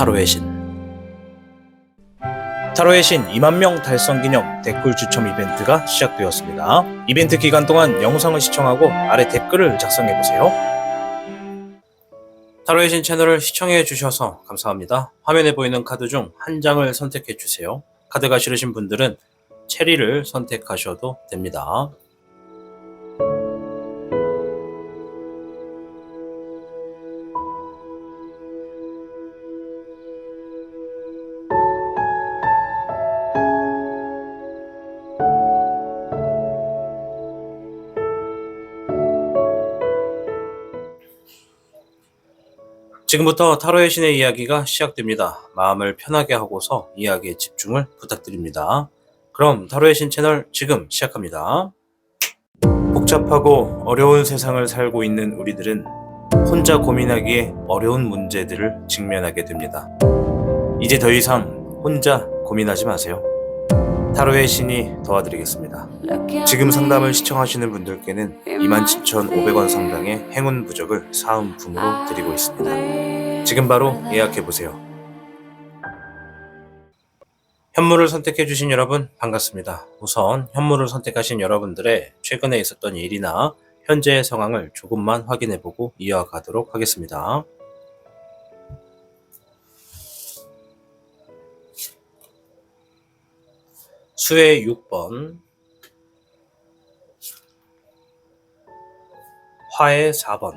타로의 신. 타로의 신 2만 명 달성 기념 댓글 추첨 이벤트가 시작되었습니다. 이벤트 기간 동안 영상을 시청하고 아래 댓글을 작성해보세요. 타로의 신 채널을 시청해주셔서 감사합니다. 화면에 보이는 카드 중 한 장을 선택해주세요. 카드가 싫으신 분들은 체리를 선택하셔도 됩니다. 지금부터 타로의 신의 이야기가 시작됩니다. 마음을 편하게 하고서 이야기에 집중을 부탁드립니다. 그럼 타로의 신 채널 지금 시작합니다. 복잡하고 어려운 세상을 살고 있는 우리들은 혼자 고민하기에 어려운 문제들을 직면하게 됩니다. 이제 더 이상 혼자 고민하지 마세요. 타로의 신이 도와드리겠습니다. 지금 상담을 시청하시는 분들께는 27,500원 상당의 행운 부적을 사은품으로 드리고 있습니다. 지금 바로 예약해보세요. 현무를 선택해주신 여러분 반갑습니다. 우선 현무를 선택하신 여러분들의 최근에 있었던 일이나 현재의 상황을 조금만 확인해보고 이어가도록 하겠습니다. 수의 6번, 화의 4번,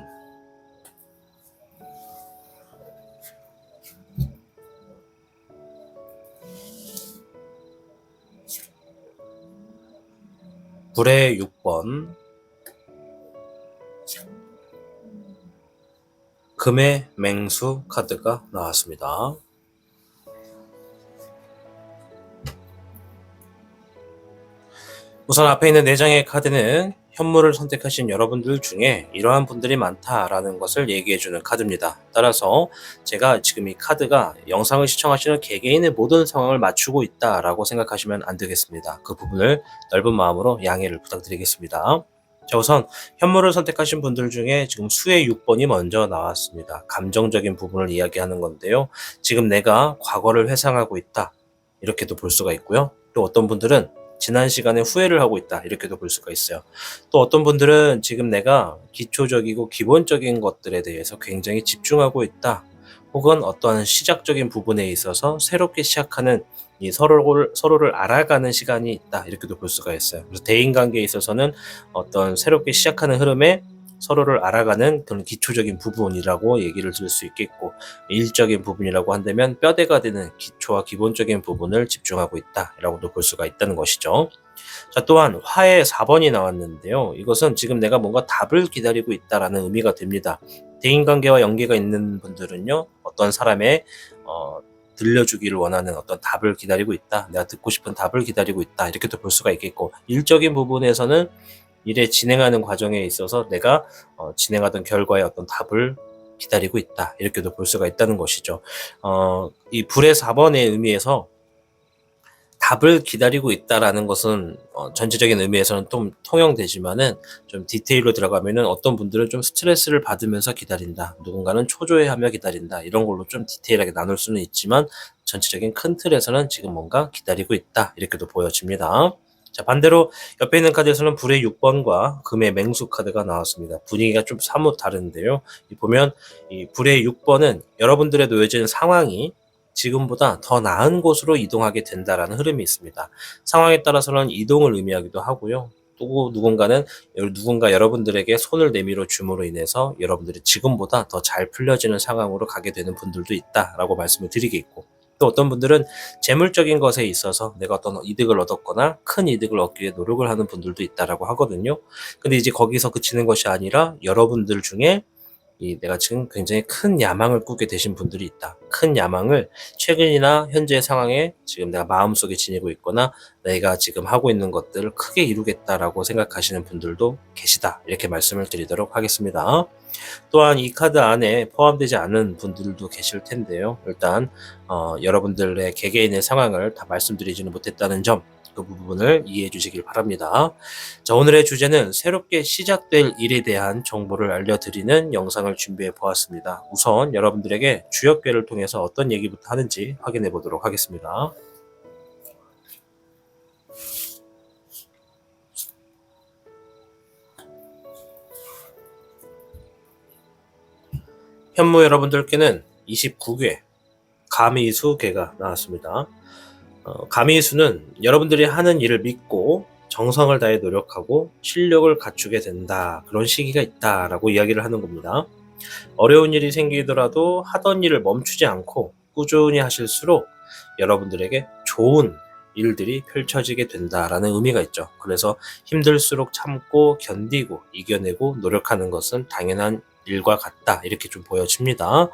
불의 6번, 금의 맹수 카드가 나왔습니다. 우선 앞에 있는 4장의 카드는 현무를 선택하신 여러분들 중에 이러한 분들이 많다라는 것을 얘기해주는 카드입니다. 따라서 제가 지금 이 카드가 영상을 시청하시는 개개인의 모든 상황을 맞추고 있다라고 생각하시면 안 되겠습니다. 그 부분을 넓은 마음으로 양해를 부탁드리겠습니다. 자, 우선 현무를 선택하신 분들 중에 지금 수의 6번이 먼저 나왔습니다. 감정적인 부분을 이야기하는 건데요. 지금 내가 과거를 회상하고 있다, 이렇게도 볼 수가 있고요. 또 어떤 분들은 지난 시간에 후회를 하고 있다, 이렇게도 볼 수가 있어요. 또 어떤 분들은 지금 내가 기초적이고 기본적인 것들에 대해서 굉장히 집중하고 있다, 혹은 어떠한 시작적인 부분에 있어서 새롭게 시작하는 이 서로를 알아가는 시간이 있다, 이렇게도 볼 수가 있어요. 그래서 대인관계에 있어서는 어떤 새롭게 시작하는 흐름에 서로를 알아가는 그런 기초적인 부분이라고 얘기를 들 수 있겠고, 일적인 부분이라고 한다면 뼈대가 되는 기초와 기본적인 부분을 집중하고 있다라고도 볼 수가 있다는 것이죠. 자, 또한 화의 4번이 나왔는데요. 이것은 지금 내가 뭔가 답을 기다리고 있다라는 의미가 됩니다. 대인관계와 연계가 있는 분들은요, 어떤 사람의 들려주기를 원하는 어떤 답을 기다리고 있다, 내가 듣고 싶은 답을 기다리고 있다, 이렇게도 볼 수가 있겠고, 일적인 부분에서는 일에 진행하는 과정에 있어서 내가 진행하던 결과의 어떤 답을 기다리고 있다, 이렇게도 볼 수가 있다는 것이죠. 이 불의 4번의 의미에서 답을 기다리고 있다라는 것은 전체적인 의미에서는 좀 통용되지만은, 좀 디테일로 들어가면은 어떤 분들은 좀 스트레스를 받으면서 기다린다, 누군가는 초조해하며 기다린다, 이런 걸로 좀 디테일하게 나눌 수는 있지만, 전체적인 큰 틀에서는 지금 뭔가 기다리고 있다, 이렇게도 보여집니다. 자, 반대로 옆에 있는 카드에서는 불의 6번과 금의 맹수 카드가 나왔습니다. 분위기가 좀 사뭇 다른데요. 보면 이 불의 6번은 여러분들의 놓여진 상황이 지금보다 더 나은 곳으로 이동하게 된다라는 흐름이 있습니다. 상황에 따라서는 이동을 의미하기도 하고요. 또 누군가 여러분들에게 손을 내밀어 줌으로 인해서 여러분들이 지금보다 더 잘 풀려지는 상황으로 가게 되는 분들도 있다라고 말씀을 드리겠고, 또 어떤 분들은 재물적인 것에 있어서 내가 어떤 이득을 얻었거나 큰 이득을 얻기 위해 노력을 하는 분들도 있다라고 하거든요. 근데 이제 거기서 그치는 것이 아니라 여러분들 중에 내가 지금 굉장히 큰 야망을 꾸게 되신 분들이 있다. 큰 야망을 최근이나 현재 상황에 지금 내가 마음속에 지니고 있거나 내가 지금 하고 있는 것들을 크게 이루겠다라고 생각하시는 분들도 계시다, 이렇게 말씀을 드리도록 하겠습니다. 또한 이 카드 안에 포함되지 않은 분들도 계실 텐데요. 일단 여러분들의 개개인의 상황을 다 말씀드리지는 못했다는 점, 그 부분을 이해해 주시길 바랍니다. 자, 오늘의 주제는 새롭게 시작될 일에 대한 정보를 알려드리는 영상을 준비해 보았습니다. 우선 여러분들에게 주역궤를 통해서 어떤 얘기부터 하는지 확인해 보도록 하겠습니다. 현무 여러분들께는 29궤 가미수궤가 나왔습니다. 가미수는 여러분들이 하는 일을 믿고 정성을 다해 노력하고 실력을 갖추게 된다, 그런 시기가 있다라고 이야기를 하는 겁니다. 어려운 일이 생기더라도 하던 일을 멈추지 않고 꾸준히 하실수록 여러분들에게 좋은 일들이 펼쳐지게 된다라는 의미가 있죠. 그래서 힘들수록 참고 견디고 이겨내고 노력하는 것은 당연한 일과 같다, 이렇게 좀 보여집니다.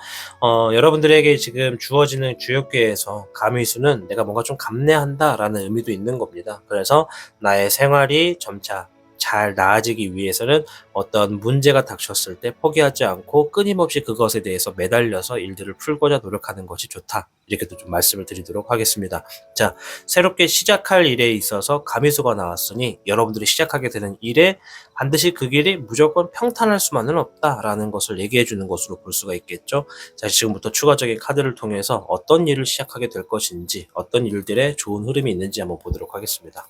여러분들에게 지금 주어지는 주역궤에서 가미수는 내가 뭔가 좀 감내한다라는 의미도 있는 겁니다. 그래서 나의 생활이 점차 잘 나아지기 위해서는 어떤 문제가 닥쳤을 때 포기하지 않고 끊임없이 그것에 대해서 매달려서 일들을 풀고자 노력하는 것이 좋다, 이렇게도 좀 말씀을 드리도록 하겠습니다. 자, 새롭게 시작할 일에 있어서 가미수가 나왔으니 여러분들이 시작하게 되는 일에 반드시 그 길이 무조건 평탄할 수만은 없다라는 것을 얘기해 주는 것으로 볼 수가 있겠죠. 자, 지금부터 추가적인 카드를 통해서 어떤 일을 시작하게 될 것인지, 어떤 일들에 좋은 흐름이 있는지 한번 보도록 하겠습니다.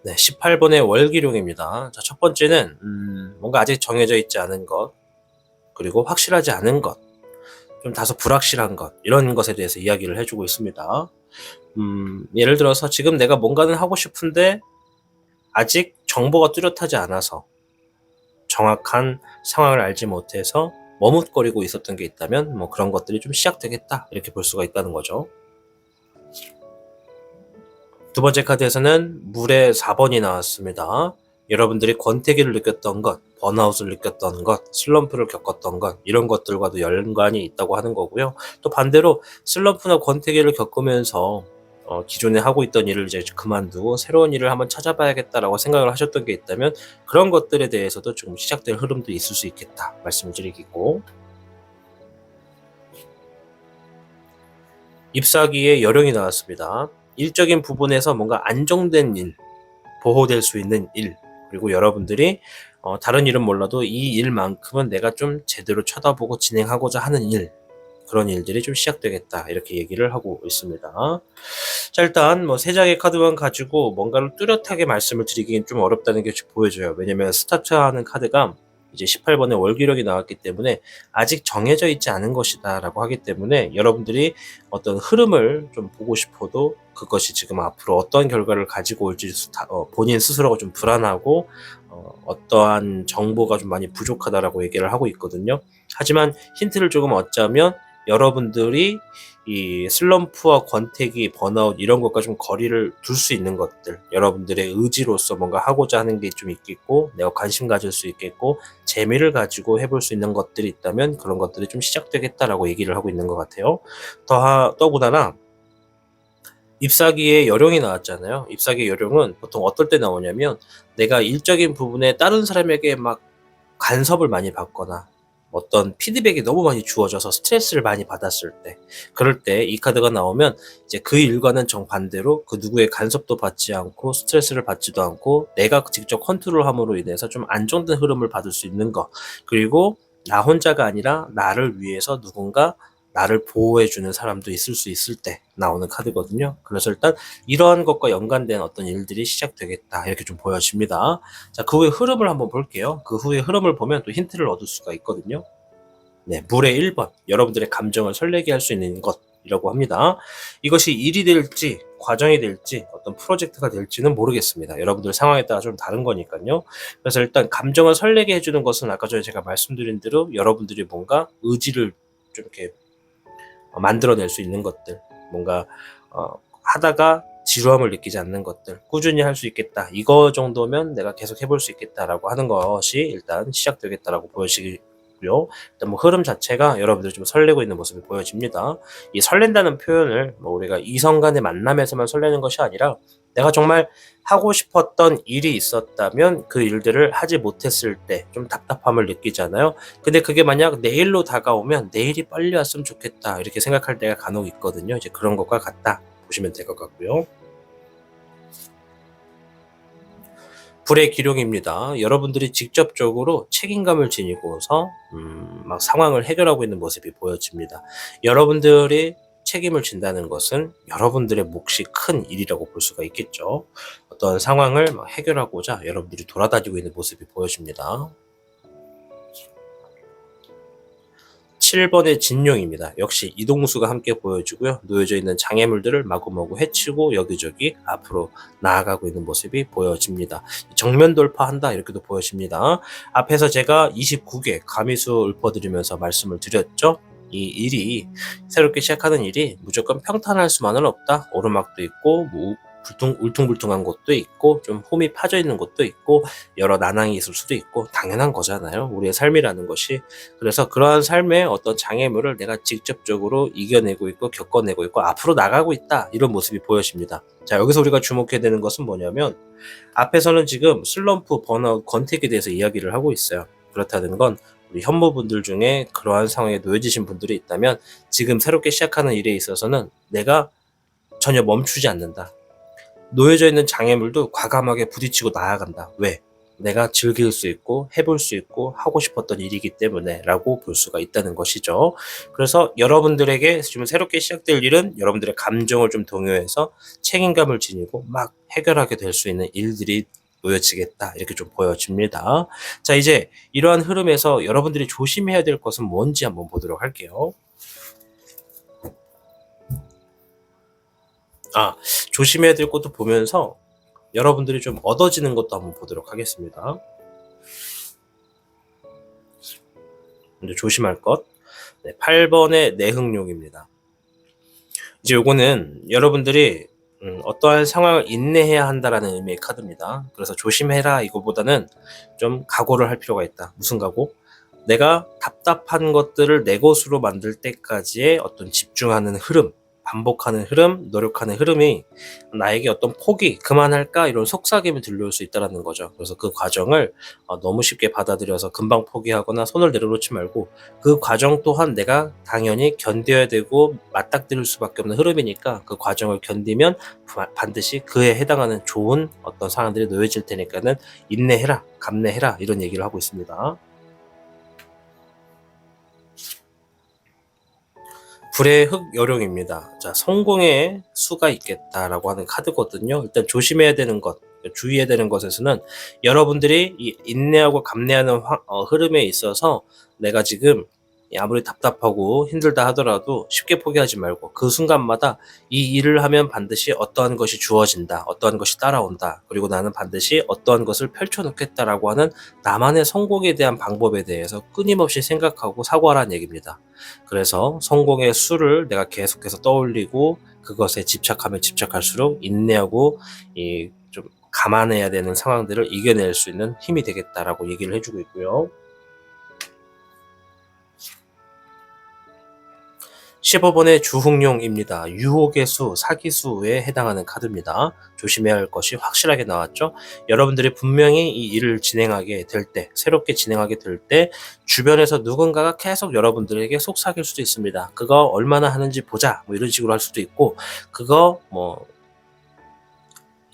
네, 18번의 월기룡입니다. 자, 첫 번째는 뭔가 아직 정해져 있지 않은 것, 그리고 확실하지 않은 것, 좀 다소 불확실한 것, 이런 것에 대해서 이야기를 해주고 있습니다. 예를 들어서 지금 내가 뭔가는 하고 싶은데 아직 정보가 뚜렷하지 않아서 정확한 상황을 알지 못해서 머뭇거리고 있었던 게 있다면 뭐 그런 것들이 좀 시작되겠다, 이렇게 볼 수가 있다는 거죠. 두 번째 카드에서는 물의 4번이 나왔습니다. 여러분들이 권태기를 느꼈던 것, 번아웃을 느꼈던 것, 슬럼프를 겪었던 것, 이런 것들과도 연관이 있다고 하는 거고요. 또 반대로 슬럼프나 권태기를 겪으면서 기존에 하고 있던 일을 이제 그만두고 새로운 일을 한번 찾아봐야겠다라고 생각을 하셨던 게 있다면 그런 것들에 대해서도 좀 시작될 흐름도 있을 수 있겠다, 말씀을 드리겠고, 잎사귀의 여령이 나왔습니다. 일적인 부분에서 뭔가 안정된 일, 보호될 수 있는 일, 그리고 여러분들이 다른 일은 몰라도 이 일만큼은 내가 좀 제대로 쳐다보고 진행하고자 하는 일, 그런 일들이 좀 시작되겠다, 이렇게 얘기를 하고 있습니다. 자, 일단 뭐 세 장의 카드만 가지고 뭔가를 뚜렷하게 말씀을 드리기는 좀 어렵다는 게 보여져요. 왜냐면 스타트하는 카드가 이제 18번의 월기력이 나왔기 때문에 아직 정해져 있지 않은 것이다 라고 하기 때문에 여러분들이 어떤 흐름을 좀 보고 싶어도 그것이 지금 앞으로 어떤 결과를 가지고 올지 본인 스스로가 좀 불안하고 어떠한 정보가 좀 많이 부족하다라고 얘기를 하고 있거든요. 하지만 힌트를 조금 얻자면 여러분들이 이 슬럼프와 권태기, 번아웃, 이런 것과 좀 거리를 둘 수 있는 것들, 여러분들의 의지로서 뭔가 하고자 하는 게 좀 있겠고, 내가 관심 가질 수 있겠고, 재미를 가지고 해볼 수 있는 것들이 있다면 그런 것들이 좀 시작되겠다라고 얘기를 하고 있는 것 같아요. 더군다나 잎사귀의 여령이 나왔잖아요. 잎사귀의 여령은 보통 어떨 때 나오냐면 내가 일적인 부분에 다른 사람에게 막 간섭을 많이 받거나 어떤 피드백이 너무 많이 주어져서 스트레스를 많이 받았을 때, 그럴 때 이 카드가 나오면 이제 그 일과는 정반대로 그 누구의 간섭도 받지 않고 스트레스를 받지도 않고 내가 직접 컨트롤함으로 인해서 좀 안정된 흐름을 받을 수 있는 것, 그리고 나 혼자가 아니라 나를 위해서 누군가 나를 보호해주는 사람도 있을 수 있을 때 나오는 카드거든요. 그래서 일단 이러한 것과 연관된 어떤 일들이 시작되겠다, 이렇게 좀 보여집니다. 자, 그 후에 흐름을 한번 볼게요. 그 후에 흐름을 보면 또 힌트를 얻을 수가 있거든요. 네, 물의 1번, 여러분들의 감정을 설레게 할 수 있는 것이라고 합니다. 이것이 일이 될지 과정이 될지 어떤 프로젝트가 될지는 모르겠습니다. 여러분들 상황에 따라 좀 다른 거니까요. 그래서 일단 감정을 설레게 해주는 것은 아까 전에 제가 말씀드린 대로 여러분들이 뭔가 의지를 좀 이렇게 만들어낼 수 있는 것들, 뭔가 하다가 지루함을 느끼지 않는 것들, 꾸준히 할 수 있겠다, 이거 정도면 내가 계속 해볼 수 있겠다라고 하는 것이 일단 시작되겠다라고 보여지고요. 일단 뭐 흐름 자체가 여러분들이 좀 설레고 있는 모습이 보여집니다. 이 설렌다는 표현을 뭐 우리가 이성 간의 만남에서만 설레는 것이 아니라 내가 정말 하고 싶었던 일이 있었다면 그 일들을 하지 못했을 때 좀 답답함을 느끼잖아요. 근데 그게 만약 내일로 다가오면 '내일이 빨리 왔으면 좋겠다.' 이렇게 생각할 때가 간혹 있거든요. 이제 그런 것과 같다 보시면 될 것 같고요. 불의 기룡입니다. 여러분들이 직접적으로 책임감을 지니고서 막 상황을 해결하고 있는 모습이 보여집니다. 여러분들이 책임을 진다는 것은 여러분들의 몫이 큰 일이라고 볼 수가 있겠죠. 어떤 상황을 막 해결하고자 여러분들이 돌아다니고 있는 모습이 보여집니다. 7번의 진룡입니다. 역시 이동수가 함께 보여주고요. 놓여져 있는 장애물들을 마구마구 헤치고 여기저기 앞으로 나아가고 있는 모습이 보여집니다. 정면 돌파한다 이렇게도 보여집니다. 앞에서 제가 29개 가미수 읊어드리면서 말씀을 드렸죠. 이 일이 새롭게 시작하는 일이 무조건 평탄할 수만은 없다. 오르막도 있고 울퉁불퉁한 곳도 있고 좀 홈이 파져 있는 곳도 있고 여러 난항이 있을 수도 있고 당연한 거잖아요. 우리의 삶이라는 것이. 그래서 그러한 삶의 어떤 장애물을 내가 직접적으로 이겨내고 있고 겪어내고 있고 앞으로 나가고 있다. 이런 모습이 보여집니다. 자, 여기서 우리가 주목해야 되는 것은 뭐냐면 앞에서는 지금 슬럼프, 번아웃, 권태기에 대해서 이야기를 하고 있어요. 그렇다는 건 우리 현모분들 중에 그러한 상황에 놓여지신 분들이 있다면 지금 새롭게 시작하는 일에 있어서는 내가 전혀 멈추지 않는다. 놓여져 있는 장애물도 과감하게 부딪히고 나아간다. 왜? 내가 즐길 수 있고 해볼 수 있고 하고 싶었던 일이기 때문에 라고 볼 수가 있다는 것이죠. 그래서 여러분들에게 지금 새롭게 시작될 일은 여러분들의 감정을 좀 동요해서 책임감을 지니고 막 해결하게 될 수 있는 일들이 놓여지겠다 이렇게 좀 보여집니다. 자, 이제 이러한 흐름에서 여러분들이 조심해야 될 것은 뭔지 한번 보도록 할게요. 조심해야 될 것도 보면서 여러분들이 좀 얻어지는 것도 한번 보도록 하겠습니다. 먼저 조심할 것. 8번의 내흥룡입니다. 이제 요거는 여러분들이 어떠한 상황을 인내해야 한다라는 의미의 카드입니다. 그래서 조심해라 이거보다는 좀 각오를 할 필요가 있다. 무슨 각오? 내가 답답한 것들을 내 것으로 만들 때까지의 어떤 집중하는 흐름, 반복하는 흐름, 노력하는 흐름이 나에게 어떤 포기, 그만할까 이런 속삭임을 들려올 수 있다는 거죠. 그래서 그 과정을 너무 쉽게 받아들여서 금방 포기하거나 손을 내려놓지 말고 그 과정 또한 내가 당연히 견뎌야 되고 맞닥뜨릴 수밖에 없는 흐름이니까 그 과정을 견디면 반드시 그에 해당하는 좋은 어떤 상황들이 놓여질 테니까는 인내해라, 감내해라 이런 얘기를 하고 있습니다. 불의 흑요룡입니다. 자, 성공의 수가 있겠다라고 하는 카드거든요. 일단 조심해야 되는 것, 주의해야 되는 것에서는 여러분들이 이 인내하고 감내하는 흐름에 있어서 내가 지금 아무리 답답하고 힘들다 하더라도 쉽게 포기하지 말고 그 순간마다 이 일을 하면 반드시 어떠한 것이 주어진다, 어떠한 것이 따라온다, 그리고 나는 반드시 어떠한 것을 펼쳐놓겠다라고 하는 나만의 성공에 대한 방법에 대해서 끊임없이 생각하고 사고하라는 얘기입니다. 그래서 성공의 수를 내가 계속해서 떠올리고 그것에 집착하면 집착할수록 인내하고 좀 감안해야 되는 상황들을 이겨낼 수 있는 힘이 되겠다라고 얘기를 해주고 있고요. 15번의 주흥룡입니다. 유혹의 수, 사기수에 해당하는 카드입니다. 조심해야 할 것이 확실하게 나왔죠. 여러분들이 분명히 이 일을 진행하게 될 때, 새롭게 진행하게 될 때 주변에서 누군가가 계속 여러분들에게 속삭일 수도 있습니다. 그거 얼마나 하는지 보자 뭐 이런 식으로 할 수도 있고, 그거 뭐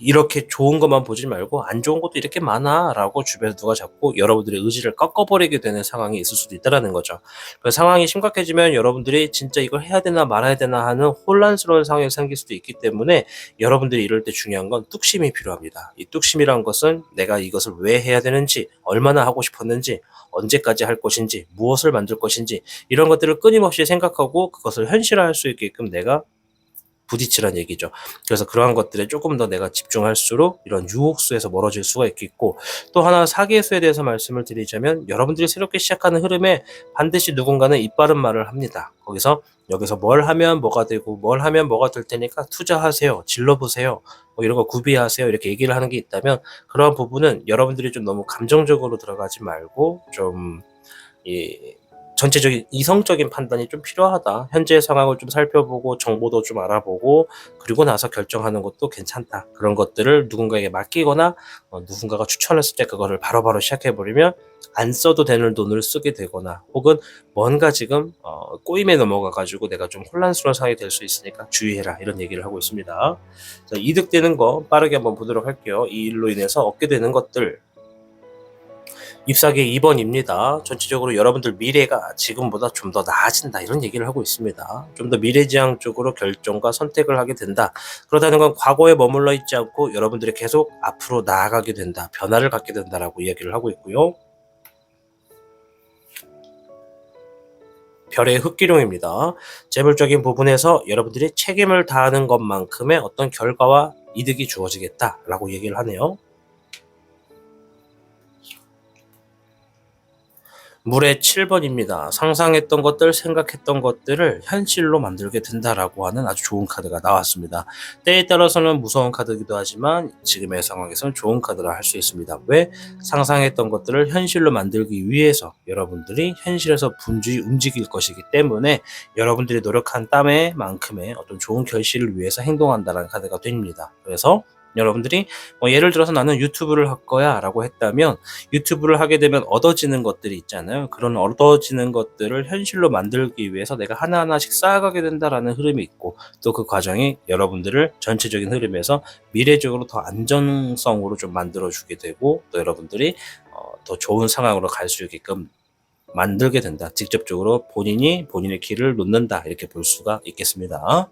이렇게 좋은 것만 보지 말고 안 좋은 것도 이렇게 많아 라고 주변에서 누가 자꾸 여러분들의 의지를 꺾어버리게 되는 상황이 있을 수도 있다는 거죠. 그 상황이 심각해지면 여러분들이 진짜 이걸 해야 되나 말아야 되나 하는 혼란스러운 상황이 생길 수도 있기 때문에 여러분들이 이럴 때 중요한 건 뚝심이 필요합니다. 이 뚝심이란 것은 내가 이것을 왜 해야 되는지, 얼마나 하고 싶었는지, 언제까지 할 것인지, 무엇을 만들 것인지 이런 것들을 끊임없이 생각하고 그것을 현실화할 수 있게끔 내가 부딪히란 얘기죠. 그래서 그러한 것들에 조금 더 내가 집중할수록 이런 유혹수에서 멀어질 수가 있겠고, 또 하나 사기수에 대해서 말씀을 드리자면 여러분들이 새롭게 시작하는 흐름에 반드시 누군가는 이빠른 말을 합니다. 여기서 뭘 하면 뭐가 되고 뭘 하면 뭐가 될 테니까 투자하세요, 질러보세요, 뭐 이런 거 구비하세요 이렇게 얘기를 하는 게 있다면 그러한 부분은 여러분들이 좀 너무 감정적으로 들어가지 말고 좀 전체적인 이성적인 판단이 좀 필요하다. 현재의 상황을 좀 살펴보고 정보도 좀 알아보고 그리고 나서 결정하는 것도 괜찮다. 그런 것들을 누군가에게 맡기거나 누군가가 추천했을 때 그거를 바로바로 시작해버리면 안 써도 되는 돈을 쓰게 되거나 혹은 뭔가 지금 꼬임에 넘어가가지고 내가 좀 혼란스러운 상황이 될 수 있으니까 주의해라 이런 얘기를 하고 있습니다. 자, 이득되는 거 빠르게 한번 보도록 할게요. 이 일로 인해서 얻게 되는 것들 잎사귀 2번입니다. 전체적으로 여러분들 미래가 지금보다 좀 더 나아진다 이런 얘기를 하고 있습니다. 좀 더 미래지향적으로 결정과 선택을 하게 된다. 그렇다는 건 과거에 머물러 있지 않고 여러분들이 계속 앞으로 나아가게 된다. 변화를 갖게 된다라고 이야기를 하고 있고요. 별의 흑기룡입니다. 재물적인 부분에서 여러분들이 책임을 다하는 것만큼의 어떤 결과와 이득이 주어지겠다라고 얘기를 하네요. 물의 7번입니다. 상상했던 것들, 생각했던 것들을 현실로 만들게 된다라고 하는 아주 좋은 카드가 나왔습니다. 때에 따라서는 무서운 카드이기도 하지만 지금의 상황에서는 좋은 카드라 할 수 있습니다. 왜? 상상했던 것들을 현실로 만들기 위해서 여러분들이 현실에서 분주히 움직일 것이기 때문에 여러분들이 노력한 땀의 만큼의 어떤 좋은 결실을 위해서 행동한다는 카드가 됩니다. 그래서 여러분들이 예를 들어서 나는 유튜브를 할 거야 라고 했다면 유튜브를 하게 되면 얻어지는 것들이 있잖아요. 그런 얻어지는 것들을 현실로 만들기 위해서 내가 하나하나씩 쌓아가게 된다라는 흐름이 있고 또 그 과정이 여러분들을 전체적인 흐름에서 미래적으로 더 안정성으로 좀 만들어주게 되고 또 여러분들이 더 좋은 상황으로 갈 수 있게끔 만들게 된다. 직접적으로 본인이 본인의 길을 놓는다. 이렇게 볼 수가 있겠습니다.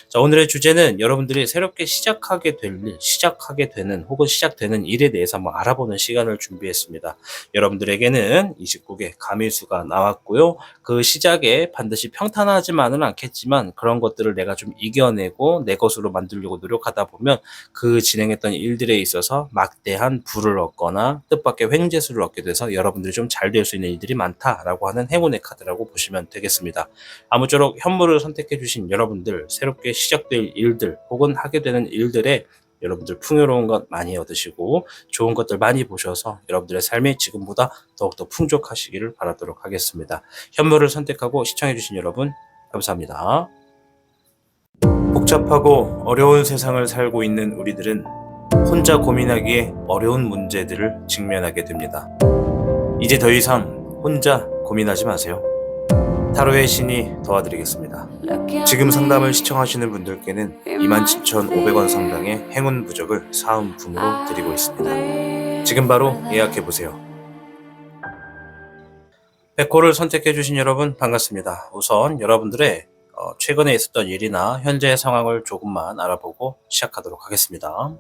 자, 오늘의 주제는 여러분들이 새롭게 시작하게 될 일, 시작하게 되는 혹은 시작되는 일에 대해서 한번 알아보는 시간을 준비했습니다. 여러분들에게는 29개 가밀수가 나왔고요. 그 시작에 반드시 평탄하지만은 않겠지만 그런 것들을 내가 좀 이겨내고 내 것으로 만들려고 노력하다 보면 그 진행했던 일들에 있어서 막대한 부를 얻거나 뜻밖의 횡재수를 얻게 돼서 여러분들이 좀 잘 될 수 있는 일들이 많다라고 하는 행운의 카드라고 보시면 되겠습니다. 아무쪼록 현물을 선택해 주신 여러분들, 새롭게 시작될 일들 혹은 하게 되는 일들에 여러분들 풍요로운 것 많이 얻으시고 좋은 것들 많이 보셔서 여러분들의 삶이 지금보다 더욱더 풍족하시기를 바라도록 하겠습니다. 현물을 선택하고 시청해 주신 여러분 감사합니다. 복잡하고 어려운 세상을 살고 있는 우리들은 혼자 고민하기에 어려운 문제들을 직면하게 됩니다. 이제 더 이상 혼자 고민하지 마세요. 타로의 신이 도와드리겠습니다. 지금 상담을 시청하시는 분들께는 27,500원 상당의 행운 부적을 사은품으로 드리고 있습니다. 지금 바로 예약해보세요. 백호를 선택해주신 여러분 반갑습니다. 우선 여러분들의 최근에 있었던 일이나 현재의 상황을 조금만 알아보고 시작하도록 하겠습니다.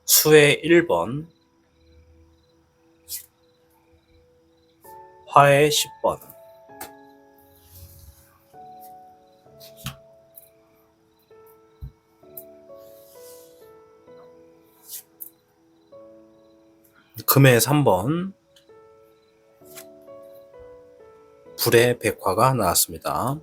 수의 1번, 화의 10번, 금의 3번, 불의 백화가 나왔습니다.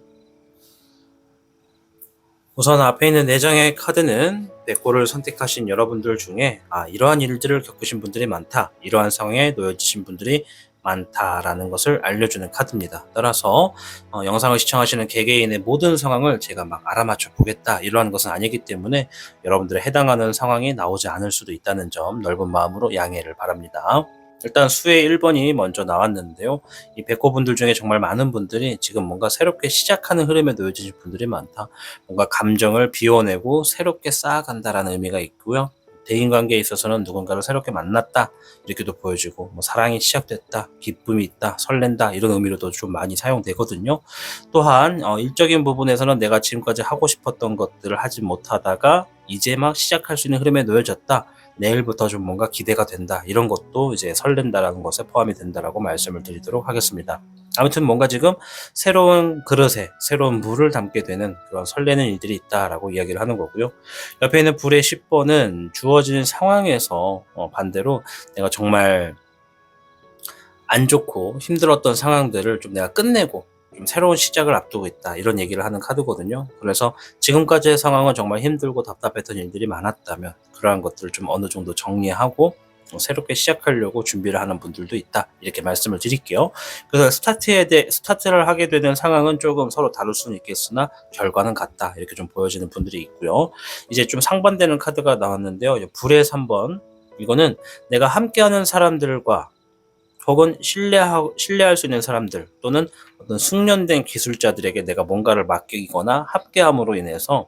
우선 앞에 있는 4장의 카드는 백호를 선택하신 여러분들 중에 이러한 일들을 겪으신 분들이 많다, 이러한 상황에 놓여지신 분들이 많다라는 것을 알려주는 카드입니다. 따라서 영상을 시청하시는 개개인의 모든 상황을 제가 막 알아맞혀 보겠다 이러한 것은 아니기 때문에 여러분들의 해당하는 상황이 나오지 않을 수도 있다는 점 넓은 마음으로 양해를 바랍니다. 일단 수의 1번이 먼저 나왔는데요. 이 백호분들 중에 정말 많은 분들이 지금 뭔가 새롭게 시작하는 흐름에 놓여지신 분들이 많다. 뭔가 감정을 비워내고 새롭게 쌓아간다라는 의미가 있고요. 대인관계에 있어서는 누군가를 새롭게 만났다 이렇게도 보여지고 사랑이 시작됐다, 기쁨이 있다, 설렌다 이런 의미로도 좀 많이 사용되거든요. 또한 일적인 부분에서는 내가 지금까지 하고 싶었던 것들을 하지 못하다가 이제 막 시작할 수 있는 흐름에 놓여졌다, 내일부터 좀 뭔가 기대가 된다 이런 것도 이제 설렌다라는 것에 포함이 된다라고 말씀을 드리도록 하겠습니다. 아무튼 뭔가 지금 새로운 그릇에 새로운 물을 담게 되는 그런 설레는 일들이 있다라고 이야기를 하는 거고요. 옆에 있는 불의 10번은 주어진 상황에서 반대로 내가 정말 안 좋고 힘들었던 상황들을 좀 내가 끝내고 좀 새로운 시작을 앞두고 있다 이런 얘기를 하는 카드거든요. 그래서 지금까지의 상황은 정말 힘들고 답답했던 일들이 많았다면 그러한 것들을 좀 어느 정도 정리하고 새롭게 시작하려고 준비를 하는 분들도 있다 이렇게 말씀을 드릴게요. 그래서 스타트를 하게 되는 상황은 조금 서로 다를 수는 있겠으나 결과는 같다 이렇게 좀 보여지는 분들이 있고요. 이제 좀 상반되는 카드가 나왔는데요. 불의 3번, 이거는 내가 함께하는 사람들과 혹은 신뢰할 수 있는 사람들 또는 어떤 숙련된 기술자들에게 내가 뭔가를 맡기거나 함께함으로 인해서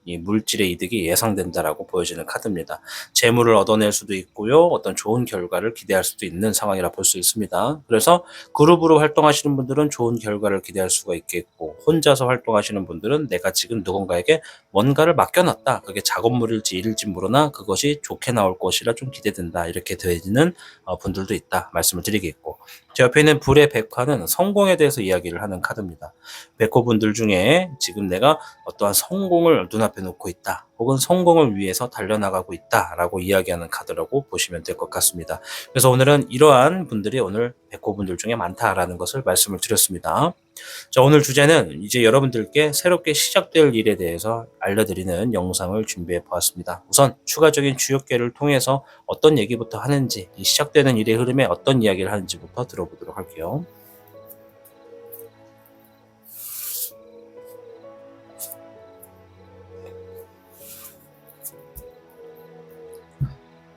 이 물질의 이득이 예상된다라고 보여지는 카드입니다. 재물을 얻어낼 수도 있고요. 어떤 좋은 결과를 기대할 수도 있는 상황이라 볼 수 있습니다. 그래서 그룹으로 활동하시는 분들은 좋은 결과를 기대할 수가 있겠고, 혼자서 활동하시는 분들은 내가 지금 누군가에게 뭔가를 맡겨놨다. 그게 작업물일지 일일지 모르나 그것이 좋게 나올 것이라 좀 기대된다. 이렇게 되는 분들도 있다. 말씀을 드리겠고, 제 옆에 있는 불의 백화는 성공에 대해서 이야기를 하는 카드입니다. 백호분들 중에 지금 내가 어떠한 성공을 눈앞에 놓고 있다. 혹은 성공을 위해서 달려나가고 있다라고 이야기하는 카드라고 보시면 될 것 같습니다. 그래서 오늘은 이러한 분들이 오늘 백호분들 중에 많다라는 것을 말씀을 드렸습니다. 자, 오늘 주제는 이제 여러분들께 새롭게 시작될 일에 대해서 알려드리는 영상을 준비해 보았습니다. 우선 추가적인 주역계를 통해서 어떤 얘기부터 하는지, 이 시작되는 일의 흐름에 어떤 이야기를 하는지부터 들어보도록 할게요.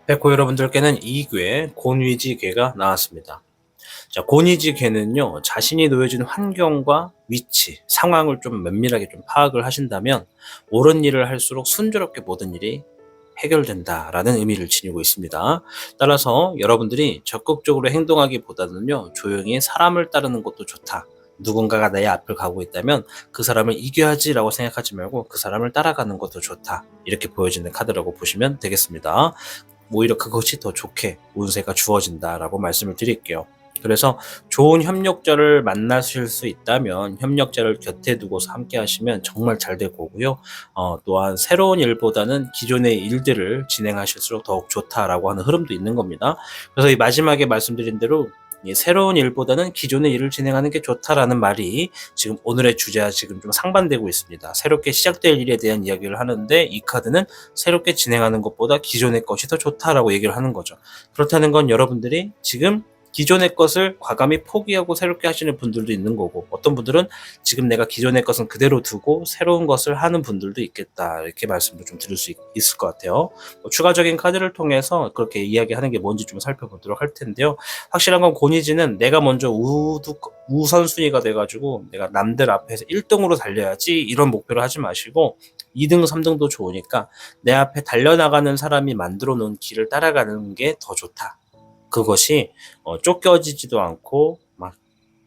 백호 여러분들께는 2궤 곤위지궤가 나왔습니다. 자, 곤위지궤는요, 자신이 놓여진 환경과 위치, 상황을 좀 면밀하게 좀 파악을 하신다면 옳은 일을 할수록 순조롭게 모든 일이 해결된다라는 의미를 지니고 있습니다. 따라서 여러분들이 적극적으로 행동하기보다는요, 조용히 사람을 따르는 것도 좋다. 누군가가 내 앞을 가고 있다면 그 사람을 이겨야지라고 생각하지 말고 그 사람을 따라가는 것도 좋다. 이렇게 보여지는 카드라고 보시면 되겠습니다. 오히려 그것이 더 좋게 운세가 주어진다라고 말씀을 드릴게요. 그래서 좋은 협력자를 만나실 수 있다면 협력자를 곁에 두고서 함께 하시면 정말 잘 될 거고요. 또한 새로운 일보다는 기존의 일들을 진행하실수록 더욱 좋다라고 하는 흐름도 있는 겁니다. 그래서 이 마지막에 말씀드린 대로 새로운 일보다는 기존의 일을 진행하는 게 좋다라는 말이 지금 오늘의 주제와 지금 좀 상반되고 있습니다. 새롭게 시작될 일에 대한 이야기를 하는데 이 카드는 새롭게 진행하는 것보다 기존의 것이 더 좋다라고 얘기를 하는 거죠. 그렇다는 건 여러분들이 지금 기존의 것을 과감히 포기하고 새롭게 하시는 분들도 있는 거고, 어떤 분들은 지금 내가 기존의 것은 그대로 두고 새로운 것을 하는 분들도 있겠다, 이렇게 말씀도 좀 드릴 수 있을 것 같아요. 추가적인 카드를 통해서 그렇게 이야기하는 게 뭔지 좀 살펴보도록 할 텐데요. 확실한 건 곤이지는 내가 먼저 우선순위가 돼가지고 내가 남들 앞에서 1등으로 달려야지 이런 목표를 하지 마시고 2등, 3등도 좋으니까 내 앞에 달려나가는 사람이 만들어 놓은 길을 따라가는 게 더 좋다. 그것이 쫓겨지지도 않고 막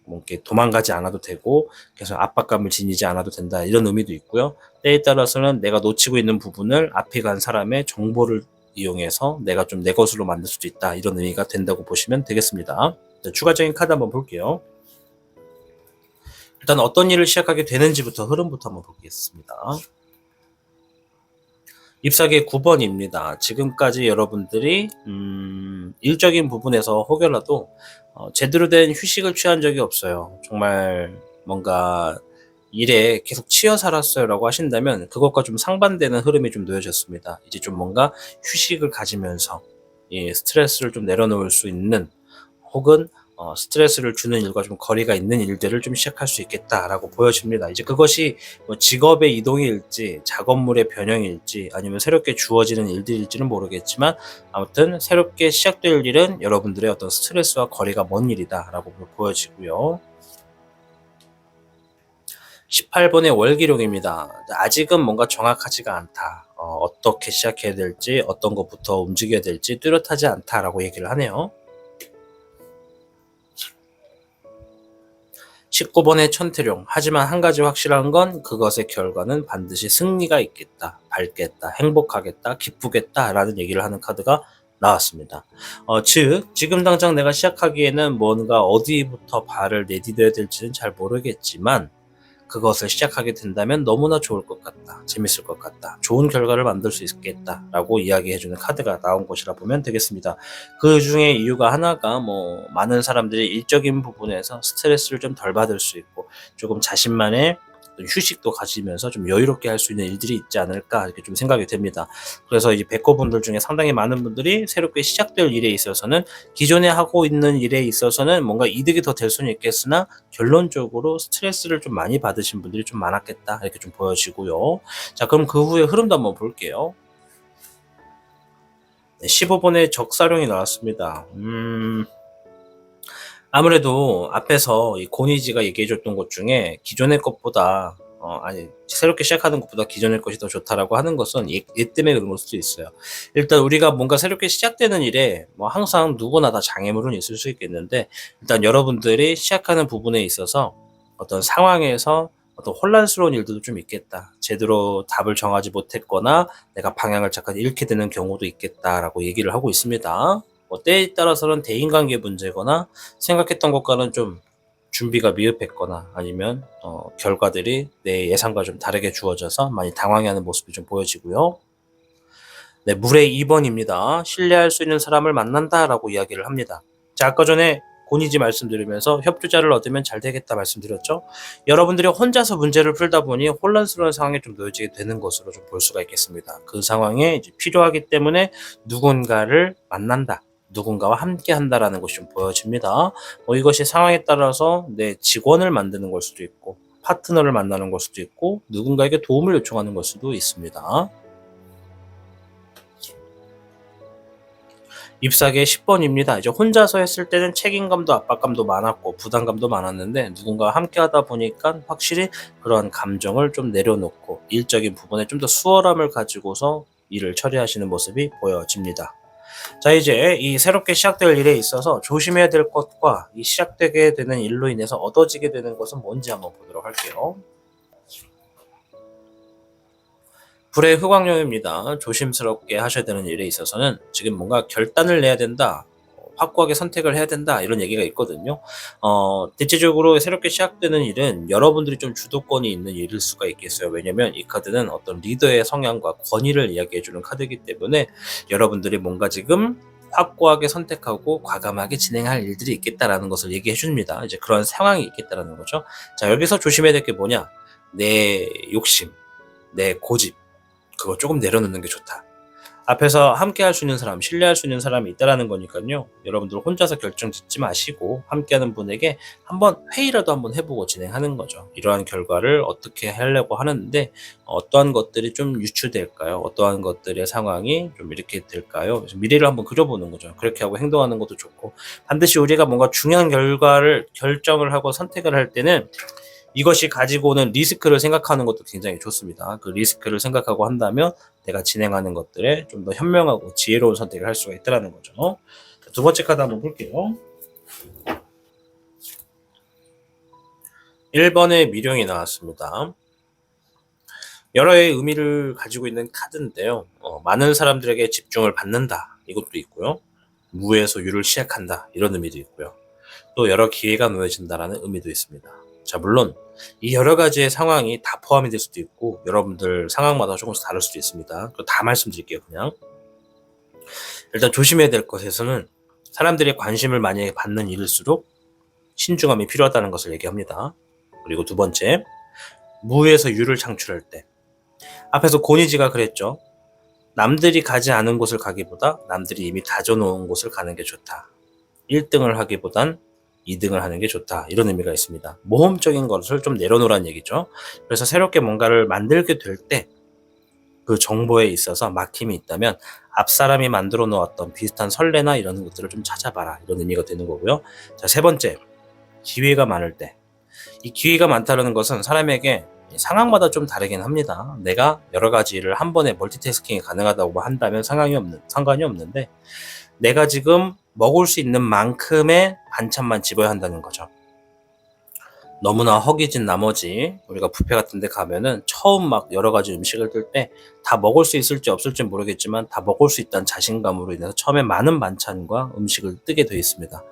뭐 이렇게 도망가지 않아도 되고 계속 압박감을 지니지 않아도 된다, 이런 의미도 있고요. 때에 따라서는 내가 놓치고 있는 부분을 앞에 간 사람의 정보를 이용해서 내가 좀 내 것으로 만들 수도 있다, 이런 의미가 된다고 보시면 되겠습니다. 추가적인 카드 한번 볼게요. 일단 어떤 일을 시작하게 되는지부터 흐름부터 한번 보겠습니다. 잎사귀 9번입니다. 지금까지 여러분들이 일적인 부분에서 혹여라도 제대로 된 휴식을 취한 적이 없어요. 정말 뭔가 일에 계속 치여 살았어요 라고 하신다면 그것과 좀 상반되는 흐름이 좀 놓여졌습니다. 이제 좀 뭔가 휴식을 가지면서 스트레스를 좀 내려놓을 수 있는, 혹은 스트레스를 주는 일과 좀 거리가 있는 일들을 좀 시작할 수 있겠다라고 보여집니다. 이제 그것이 뭐 직업의 이동일지 작업물의 변형일지 아니면 새롭게 주어지는 일들일지는 모르겠지만, 아무튼 새롭게 시작될 일은 여러분들의 어떤 스트레스와 거리가 먼 일이다라고 보여지고요. 18번의 월기룡입니다. 아직은 뭔가 정확하지가 않다. 어떻게 시작해야 될지, 어떤 것부터 움직여야 될지 뚜렷하지 않다라고 얘기를 하네요. 19번의 천태룡. 하지만 한 가지 확실한 건 그것의 결과는 반드시 승리가 있겠다, 밝겠다, 행복하겠다, 기쁘겠다 라는 얘기를 하는 카드가 나왔습니다. 즉 지금 당장 내가 시작하기에는 뭔가 어디부터 발을 내디뎌야 될지는 잘 모르겠지만 그것을 시작하게 된다면 너무나 좋을 것 같다, 재밌을 것 같다, 좋은 결과를 만들 수 있겠다라고 이야기해주는 카드가 나온 것이라 보면 되겠습니다. 그 중에 이유가 하나가 많은 사람들이 일적인 부분에서 스트레스를 좀 덜 받을 수 있고, 조금 자신만의 휴식도 가지면서 좀 여유롭게 할 수 있는 일들이 있지 않을까 이렇게 좀 생각이 됩니다. 그래서 이 백거분들 중에 상당히 많은 분들이 새롭게 시작될 일에 있어서는 기존에 하고 있는 일에 있어서는 뭔가 이득이 더 될 수는 있겠으나 결론적으로 스트레스를 좀 많이 받으신 분들이 좀 많았겠다 이렇게 좀 보여지고요. 자, 그럼 그 후에 흐름도 한번 볼게요. 네, 15번의 적사령이 나왔습니다. 아무래도 앞에서 이 고니지가 얘기해줬던 것 중에 기존의 것보다 새롭게 시작하는 것보다 기존의 것이 더 좋다라고 하는 것은 얘 때문에 그런 걸 수도 있어요. 일단 우리가 뭔가 새롭게 시작되는 일에 뭐 항상 누구나 다 장애물은 있을 수 있겠는데, 일단 여러분들이 시작하는 부분에 있어서 어떤 상황에서 어떤 혼란스러운 일들도 좀 있겠다. 제대로 답을 정하지 못했거나 내가 방향을 잠깐 잃게 되는 경우도 있겠다라고 얘기를 하고 있습니다. 뭐 때에 따라서는 대인관계 문제거나 생각했던 것과는 좀 준비가 미흡했거나 아니면 결과들이 내 예상과 좀 다르게 주어져서 많이 당황해하는 모습이 좀 보여지고요. 네, 물의 2번입니다. 신뢰할 수 있는 사람을 만난다라고 이야기를 합니다. 자, 아까 전에 고니지 말씀드리면서 협조자를 얻으면 잘 되겠다 말씀드렸죠. 여러분들이 혼자서 문제를 풀다 보니 혼란스러운 상황에 좀 놓여지게 되는 것으로 좀 볼 수가 있겠습니다. 그 상황에 이제 필요하기 때문에 누군가를 만난다, 누군가와 함께 한다라는 것이 좀 보여집니다. 이것이 상황에 따라서 내 직원을 만드는 걸 수도 있고 파트너를 만나는 걸 수도 있고 누군가에게 도움을 요청하는 걸 수도 있습니다. 잎사귀의 10번입니다. 이제 혼자서 했을 때는 책임감도 압박감도 많았고 부담감도 많았는데 누군가와 함께 하다 보니까 확실히 그런 감정을 좀 내려놓고 일적인 부분에 좀 더 수월함을 가지고서 일을 처리하시는 모습이 보여집니다. 자, 이제 이 새롭게 시작될 일에 있어서 조심해야 될 것과 이 시작되게 되는 일로 인해서 얻어지게 되는 것은 뭔지 한번 보도록 할게요. 불의 흑광령입니다. 조심스럽게 하셔야 되는 일에 있어서는 지금 뭔가 결단을 내야 된다, 확고하게 선택을 해야 된다 이런 얘기가 있거든요. 대체적으로 새롭게 시작되는 일은 여러분들이 좀 주도권이 있는 일일 수가 있겠어요. 왜냐면 이 카드는 어떤 리더의 성향과 권위를 이야기해주는 카드이기 때문에 여러분들이 뭔가 지금 확고하게 선택하고 과감하게 진행할 일들이 있겠다라는 것을 얘기해 줍니다. 이제 그런 상황이 있겠다라는 거죠. 자, 여기서 조심해야 될 게 뭐냐? 내 욕심, 내 고집, 그거 조금 내려놓는 게 좋다. 앞에서 함께 할 수 있는 사람, 신뢰할 수 있는 사람이 있다라는 거니까요. 여러분들 혼자서 결정 짓지 마시고 함께하는 분에게 한번 회의라도 한번 해보고 진행하는 거죠. 이러한 결과를 어떻게 하려고 하는데 어떠한 것들이 좀 유추될까요? 어떠한 것들의 상황이 좀 이렇게 될까요? 미래를 한번 그려보는 거죠. 그렇게 하고 행동하는 것도 좋고, 반드시 우리가 뭔가 중요한 결정을 하고 선택을 할 때는 이것이 가지고 오는 리스크를 생각하는 것도 굉장히 좋습니다. 그 리스크를 생각하고 한다면 내가 진행하는 것들에 좀 더 현명하고 지혜로운 선택을 할 수가 있다는 거죠. 두 번째 카드 한번 볼게요. 1번의 미령이 나왔습니다. 여러 개의 의미를 가지고 있는 카드인데요. 많은 사람들에게 집중을 받는다, 이것도 있고요. 무에서 유를 시작한다, 이런 의미도 있고요. 또 여러 기회가 놓여진다라는 의미도 있습니다. 자, 물론 이 여러 가지의 상황이 다 포함이 될 수도 있고 여러분들 상황마다 조금씩 다를 수도 있습니다. 다 말씀드릴게요. 그냥 일단 조심해야 될 것에서는 사람들이 관심을 많이 받는 일일수록 신중함이 필요하다는 것을 얘기합니다. 그리고 두 번째, 무에서 유를 창출할 때, 앞에서 고니지가 그랬죠. 남들이 가지 않은 곳을 가기보다 남들이 이미 다져놓은 곳을 가는 게 좋다. 1등을 하기보단 2등을 하는 게 좋다, 이런 의미가 있습니다. 모험적인 것을 좀 내려놓으라는 얘기죠. 그래서 새롭게 뭔가를 만들게 될 때 그 정보에 있어서 막힘이 있다면 앞사람이 만들어 놓았던 비슷한 선례나 이런 것들을 좀 찾아봐라, 이런 의미가 되는 거고요. 자, 세 번째, 기회가 많을 때. 이 기회가 많다는 것은 사람에게 상황마다 좀 다르긴 합니다. 내가 여러 가지 일을 한 번에 멀티태스킹이 가능하다고 한다면 상관이 없는데 내가 지금 먹을 수 있는 만큼의 반찬만 집어야 한다는 거죠. 너무나 허기진 나머지 우리가 뷔페 같은 데 가면은 처음 막 여러 가지 음식을 뜰 때 다 먹을 수 있을지 없을지 모르겠지만 다 먹을 수 있다는 자신감으로 인해서 처음에 많은 반찬과 음식을 뜨게 되어 있습니다.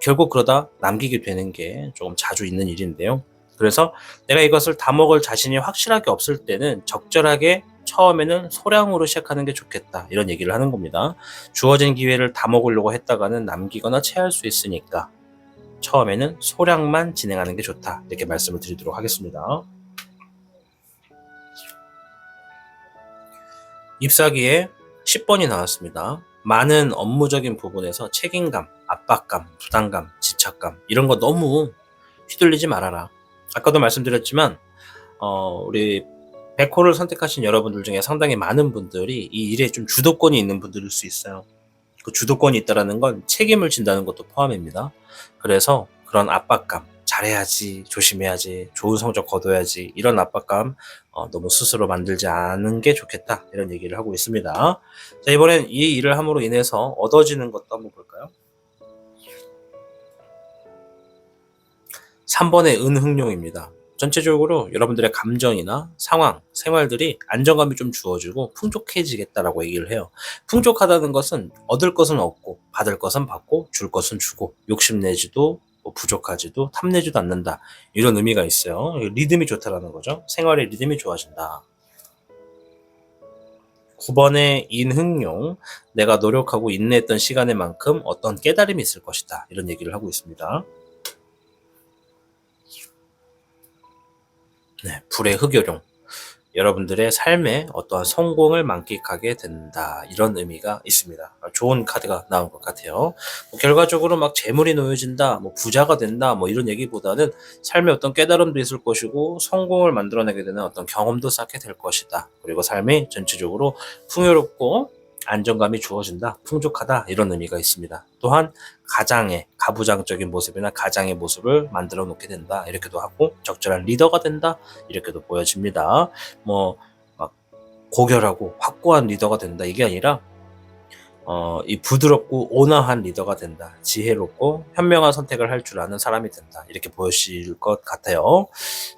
결국 그러다 남기게 되는 게 조금 자주 있는 일인데요. 그래서 내가 이것을 다 먹을 자신이 확실하게 없을 때는 적절하게 처음에는 소량으로 시작하는 게 좋겠다, 이런 얘기를 하는 겁니다. 주어진 기회를 다 먹으려고 했다가는 남기거나 체할 수 있으니까 처음에는 소량만 진행하는 게 좋다. 이렇게 말씀을 드리도록 하겠습니다. ip사기에 10번이 나왔습니다. 많은 업무적인 부분에서 책임감, 압박감, 부담감, 집착감 이런 거 너무 휘둘리지 말아라. 아까도 말씀드렸지만 우리 백호를 선택하신 여러분들 중에 상당히 많은 분들이 이 일에 좀 주도권이 있는 분들일 수 있어요. 그 주도권이 있다는 건 책임을 진다는 것도 포함입니다. 그래서 그런 압박감, 잘해야지, 조심해야지, 좋은 성적 거둬야지 이런 압박감 너무 스스로 만들지 않은 게 좋겠다 이런 얘기를 하고 있습니다. 자, 이번엔 이 일을 함으로 인해서 얻어지는 것도 한번 볼까요? 3번의 은흥룡입니다. 전체적으로 여러분들의 감정이나 상황, 생활들이 안정감이 좀 주어지고 풍족해지겠다라고 얘기를 해요. 풍족하다는 것은 얻을 것은 얻고 받을 것은 받고 줄 것은 주고 욕심내지도 부족하지도 탐내지도 않는다. 이런 의미가 있어요. 리듬이 좋다라는 거죠. 생활의 리듬이 좋아진다. 9번의 인흥용, 내가 노력하고 인내했던 시간의 만큼 어떤 깨달음이 있을 것이다. 이런 얘기를 하고 있습니다. 네, 불의 흑요룡. 여러분들의 삶에 어떠한 성공을 만끽하게 된다. 이런 의미가 있습니다. 좋은 카드가 나온 것 같아요. 결과적으로 막 재물이 놓여진다, 부자가 된다, 이런 얘기보다는 삶에 어떤 깨달음도 있을 것이고 성공을 만들어내게 되는 어떤 경험도 쌓게 될 것이다. 그리고 삶이 전체적으로 풍요롭고 안정감이 주어진다, 풍족하다 이런 의미가 있습니다. 또한 가장의 가부장적인 모습이나 가장의 모습을 만들어 놓게 된다 이렇게도 하고 적절한 리더가 된다 이렇게도 보여집니다. 막 고결하고 확고한 리더가 된다 이게 아니라 이 부드럽고 온화한 리더가 된다. 지혜롭고 현명한 선택을 할 줄 아는 사람이 된다. 이렇게 보여질 것 같아요.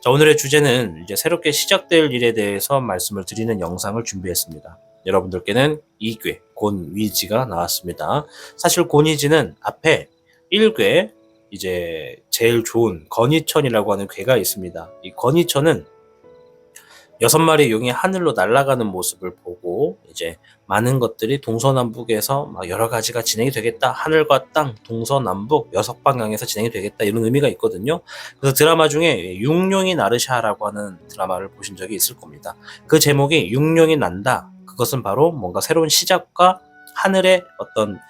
자, 오늘의 주제는 이제 새롭게 시작될 일에 대해서 말씀을 드리는 영상을 준비했습니다. 여러분들께는 2궤 곤위지가 나왔습니다. 사실 곤위지는 앞에 1궤 이제 제일 좋은 건이천이라고 하는 궤가 있습니다. 이 건이천은 6마리 용이 하늘로 날아가는 모습을 보고 이제 많은 것들이 동서남북에서 막 여러 가지가 진행이 되겠다. 하늘과 땅, 동서남북 6방향에서 진행이 되겠다. 이런 의미가 있거든요. 그래서 드라마 중에 육룡이 나르샤라고 하는 드라마를 보신 적이 있을 겁니다. 그 제목이 육룡이 난다. 그것은 바로 뭔가 새로운 시작과 하늘의 어떤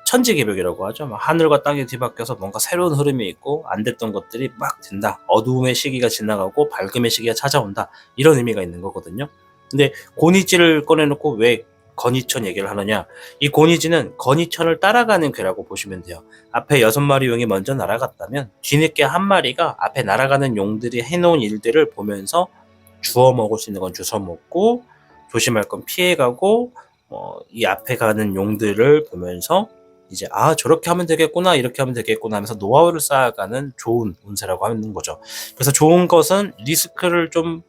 천지개벽이라고 하죠. 하늘과 땅이 뒤바뀌어서 뭔가 새로운 흐름이 있고 안 됐던 것들이 막 된다. 어두움의 시기가 지나가고 밝음의 시기가 찾아온다. 이런 의미가 있는 거거든요. 근데 고니지를 꺼내놓고 왜 건이천 얘기를 하느냐. 이 고니지는 건이천을 따라가는 괴라고 보시면 돼요. 앞에 6마리 용이 먼저 날아갔다면 뒤늦게 한 마리가 앞에 날아가는 용들이 해놓은 일들을 보면서 주워 먹을 수 있는 건 주워 먹고 조심할 건 피해가고 이 앞에 가는 용들을 보면서 이제 저렇게 하면 되겠구나 이렇게 하면 되겠구나 하면서 노하우를 쌓아가는 좋은 운세라고 하는 거죠. 그래서 좋은 것은 리스크를 좀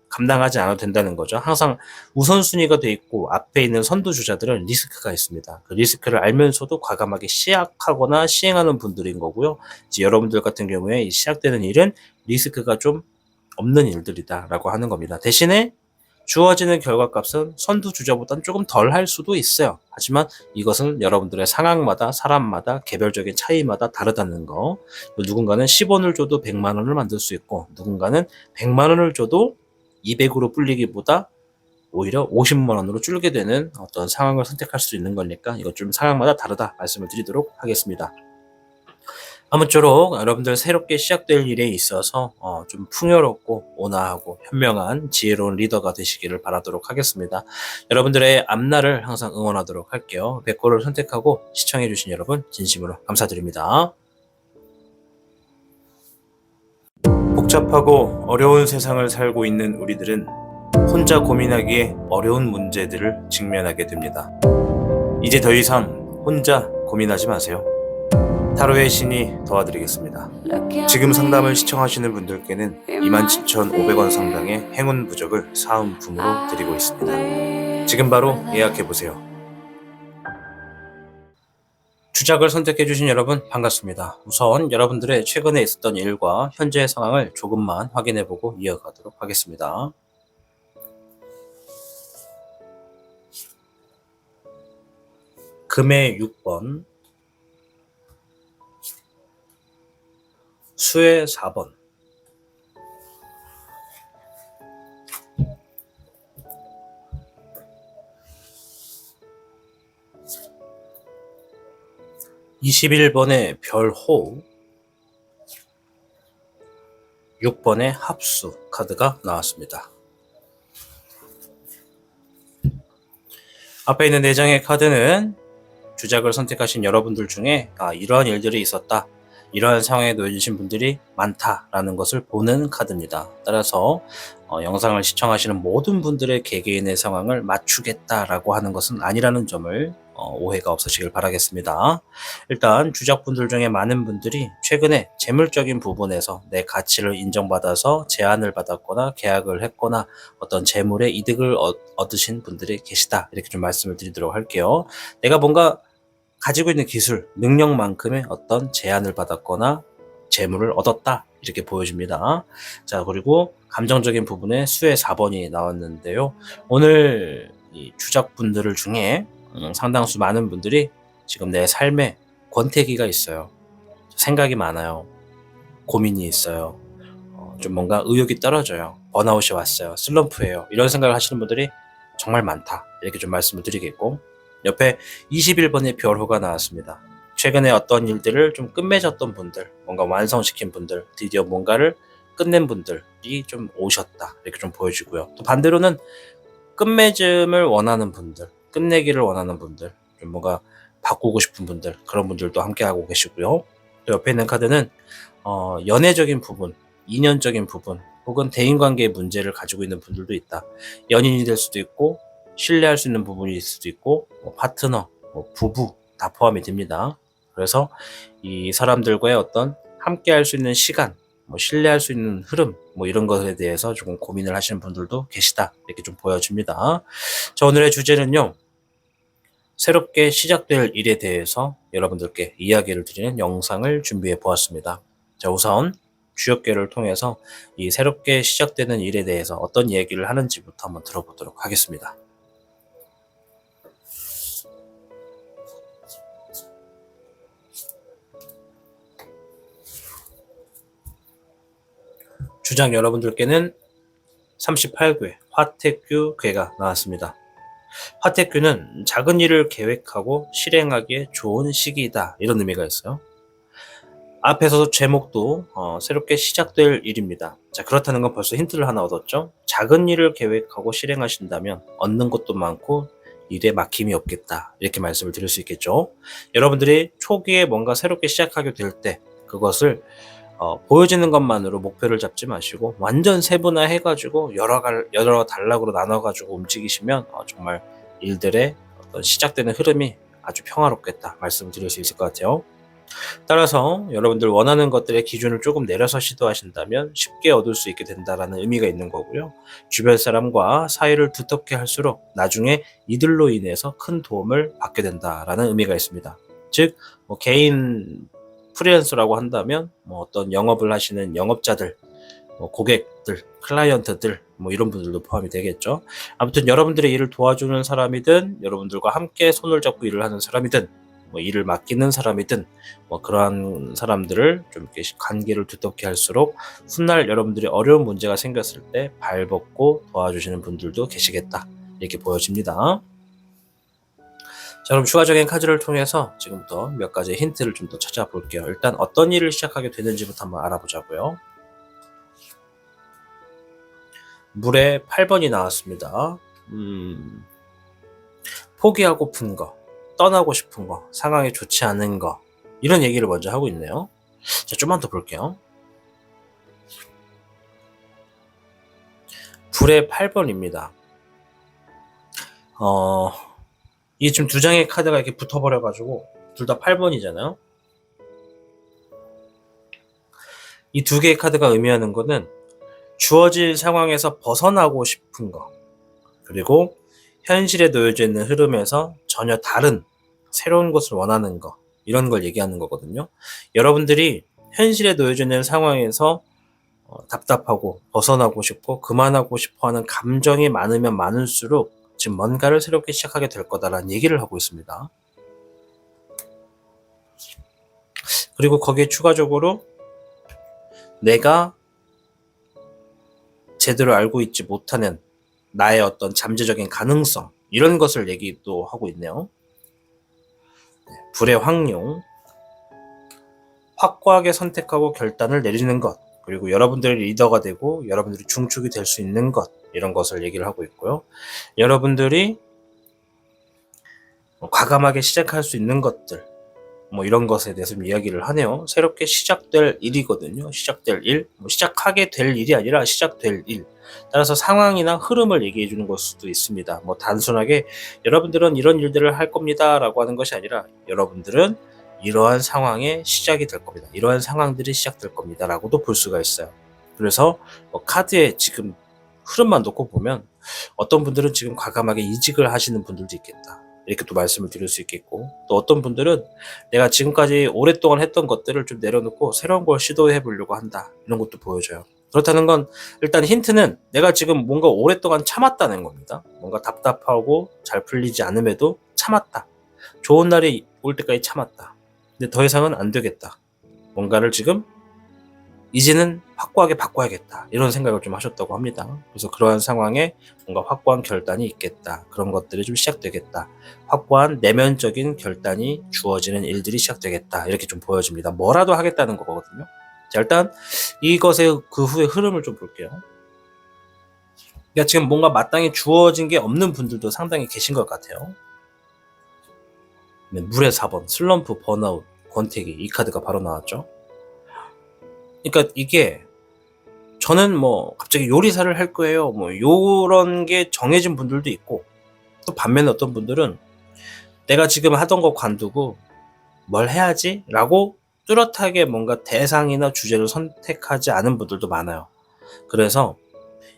감당하지 않아도 된다는 거죠. 항상 우선순위가 돼 있고 앞에 있는 선두주자들은 리스크가 있습니다. 그 리스크를 알면서도 과감하게 시작하거나 시행하는 분들인 거고요. 이제 여러분들 같은 경우에 시작되는 일은 리스크가 좀 없는 일들이다라고 하는 겁니다. 대신에 주어지는 결과값은 선두주자보다는 조금 덜 할 수도 있어요. 하지만 이것은 여러분들의 상황마다 사람마다 개별적인 차이마다 다르다는 거. 누군가는 10원을 줘도 100만 원을 만들 수 있고 누군가는 100만 원을 줘도 200으로 불리기보다 오히려 50만 원으로 줄게 되는 어떤 상황을 선택할 수 있는 거니까 이것 좀 상황마다 다르다 말씀을 드리도록 하겠습니다. 아무쪼록 여러분들 새롭게 시작될 일에 있어서 좀 풍요롭고 온화하고 현명한 지혜로운 리더가 되시기를 바라도록 하겠습니다. 여러분들의 앞날을 항상 응원하도록 할게요. 백호를 선택하고 시청해주신 여러분 진심으로 감사드립니다. 복잡하고 어려운 세상을 살고 있는 우리들은 혼자 고민하기에 어려운 문제들을 직면하게 됩니다. 이제 더 이상 혼자 고민하지 마세요. 타로의 신이 도와드리겠습니다. 지금 상담을 시청하시는 분들께는 27,500원 상당의 행운 부적을 사은품으로 드리고 있습니다. 지금 바로 예약해보세요. 주작을 선택해주신 여러분 반갑습니다. 우선 여러분들의 최근에 있었던 일과 현재의 상황을 조금만 확인해보고 이어가도록 하겠습니다. 금의 6번, 수의 4번. 21번의 별호, 6번의 합수 카드가 나왔습니다. 앞에 있는 4장의 카드는 주작을 선택하신 여러분들 중에 이러한 일들이 있었다, 이러한 상황에 놓여주신 분들이 많다라는 것을 보는 카드입니다. 따라서 영상을 시청하시는 모든 분들의 개개인의 상황을 맞추겠다라고 하는 것은 아니라는 점을 오해가 없으시길 바라겠습니다. 일단 주작분들 중에 많은 분들이 최근에 재물적인 부분에서 내 가치를 인정받아서 제안을 받았거나 계약을 했거나 어떤 재물의 이득을 얻으신 분들이 계시다, 이렇게 좀 말씀을 드리도록 할게요. 내가 뭔가 가지고 있는 기술, 능력만큼의 어떤 제안을 받았거나 재물을 얻었다, 이렇게 보여집니다. 자, 그리고 감정적인 부분에 수의 4번이 나왔는데요. 오늘 이 주작분들 중에 상당수 많은 분들이 지금 내 삶에 권태기가 있어요. 생각이 많아요. 고민이 있어요. 좀 뭔가 의욕이 떨어져요. 번아웃이 왔어요. 슬럼프예요. 이런 생각을 하시는 분들이 정말 많다, 이렇게 좀 말씀을 드리겠고, 옆에 21번의 별호가 나왔습니다. 최근에 어떤 일들을 좀 끝맺었던 분들, 뭔가 완성시킨 분들, 드디어 뭔가를 끝낸 분들이 좀 오셨다, 이렇게 좀 보여지고요. 또 반대로는 끝맺음을 원하는 분들, 끝내기를 원하는 분들, 좀 뭔가 바꾸고 싶은 분들, 그런 분들도 함께하고 계시고요. 또 옆에 있는 카드는 연애적인 부분, 인연적인 부분, 혹은 대인관계의 문제를 가지고 있는 분들도 있다. 연인이 될 수도 있고, 신뢰할 수 있는 부분이 있을 수도 있고, 파트너, 부부 다 포함이 됩니다. 그래서 이 사람들과의 어떤 함께 할 수 있는 시간, 신뢰할 수 있는 흐름, 이런 것에 대해서 조금 고민을 하시는 분들도 계시다, 이렇게 좀 보여집니다. 자, 오늘의 주제는요, 새롭게 시작될 일에 대해서 여러분들께 이야기를 드리는 영상을 준비해 보았습니다. 자, 우선 주역계를 통해서 이 새롭게 시작되는 일에 대해서 어떤 얘기를 하는지부터 한번 들어보도록 하겠습니다. 주장 여러분들께는 38궤 화택규 궤가 나왔습니다. 화택규는 작은 일을 계획하고 실행하기에 좋은 시기이다, 이런 의미가 있어요. 앞에서 제목도 새롭게 시작될 일입니다. 자, 그렇다는 건 벌써 힌트를 하나 얻었죠. 작은 일을 계획하고 실행하신다면 얻는 것도 많고 일에 막힘이 없겠다, 이렇게 말씀을 드릴 수 있겠죠. 여러분들이 초기에 뭔가 새롭게 시작하게 될 때 그것을 보여지는 것만으로 목표를 잡지 마시고 완전 세분화해가지고 여러 단락으로 나눠가지고 움직이시면 정말 일들의 어떤 시작되는 흐름이 아주 평화롭겠다, 말씀을 드릴 수 있을 것 같아요. 따라서 여러분들 원하는 것들의 기준을 조금 내려서 시도하신다면 쉽게 얻을 수 있게 된다라는 의미가 있는 거고요. 주변 사람과 사이를 두텁게 할수록 나중에 이들로 인해서 큰 도움을 받게 된다라는 의미가 있습니다. 즉, 개인 프리랜서라고 한다면 어떤 영업을 하시는 영업자들, 고객들, 클라이언트들, 이런 분들도 포함이 되겠죠. 아무튼 여러분들의 일을 도와주는 사람이든 여러분들과 함께 손을 잡고 일을 하는 사람이든 일을 맡기는 사람이든 그러한 사람들을 좀 이렇게 관계를 두텁게 할수록 훗날 여러분들이 어려운 문제가 생겼을 때 발벗고 도와주시는 분들도 계시겠다, 이렇게 보여집니다. 자, 그럼 추가적인 카드를 통해서 지금부터 몇 가지 힌트를 좀 더 찾아볼게요. 일단 어떤 일을 시작하게 되는지부터 한번 알아보자고요. 물에 8번이 나왔습니다. 포기하고픈 거, 떠나고 싶은 거, 상황이 좋지 않은 거, 이런 얘기를 먼저 하고 있네요. 자, 좀만 더 볼게요. 불의 8번입니다. 이게 지금 두 장의 카드가 이렇게 붙어버려가지고 둘 다 8번이잖아요. 이 두 개의 카드가 의미하는 거는 주어질 상황에서 벗어나고 싶은 거, 그리고 현실에 놓여져 있는 흐름에서 전혀 다른 새로운 것을 원하는 거, 이런 걸 얘기하는 거거든요. 여러분들이 현실에 놓여져 있는 상황에서 답답하고 벗어나고 싶고 그만하고 싶어 하는 감정이 많으면 많을수록 지금 뭔가를 새롭게 시작하게 될 거다라는 얘기를 하고 있습니다. 그리고 거기에 추가적으로 내가 제대로 알고 있지 못하는 나의 어떤 잠재적인 가능성, 이런 것을 얘기도 하고 있네요. 불의 확용, 확고하게 선택하고 결단을 내리는 것, 그리고 여러분들의 리더가 되고 여러분들이 중축이 될 수 있는 것, 이런 것을 얘기를 하고 있고요. 여러분들이 과감하게 시작할 수 있는 것들, 이런 것에 대해서 좀 이야기를 하네요. 새롭게 시작될 일이거든요. 시작될 일, 시작하게 될 일이 아니라 시작될 일. 따라서 상황이나 흐름을 얘기해 주는 걸 수도 있습니다. 단순하게 여러분들은 이런 일들을 할 겁니다 라고 하는 것이 아니라 여러분들은 이러한 상황의 시작이 될 겁니다. 이러한 상황들이 시작될 겁니다 라고도 볼 수가 있어요. 그래서 카드에 지금 흐름만 놓고 보면 어떤 분들은 지금 과감하게 이직을 하시는 분들도 있겠다, 이렇게 또 말씀을 드릴 수 있겠고, 또 어떤 분들은 내가 지금까지 오랫동안 했던 것들을 좀 내려놓고 새로운 걸 시도해 보려고 한다, 이런 것도 보여줘요. 그렇다는 건 일단 힌트는 내가 지금 뭔가 오랫동안 참았다는 겁니다. 뭔가 답답하고 잘 풀리지 않음에도 참았다. 좋은 날이 올 때까지 참았다. 근데 더 이상은 안 되겠다. 뭔가를 지금 이제는 확고하게 바꿔야겠다, 이런 생각을 좀 하셨다고 합니다. 그래서 그러한 상황에 뭔가 확고한 결단이 있겠다, 그런 것들이 좀 시작되겠다, 확고한 내면적인 결단이 주어지는 일들이 시작되겠다, 이렇게 좀 보여집니다. 뭐라도 하겠다는 거거든요. 자, 일단 이것의 그 후의 흐름을 좀 볼게요. 그러니까 지금 뭔가 마땅히 주어진 게 없는 분들도 상당히 계신 것 같아요. 물의 4번 슬럼프, 번아웃, 권태기, 이 카드가 바로 나왔죠. 그러니까 이게 저는 갑자기 요리사를 할 거예요, 요런 게 정해진 분들도 있고, 또 반면에 어떤 분들은 내가 지금 하던 거 관두고 뭘 해야지? 라고 뚜렷하게 뭔가 대상이나 주제를 선택하지 않은 분들도 많아요. 그래서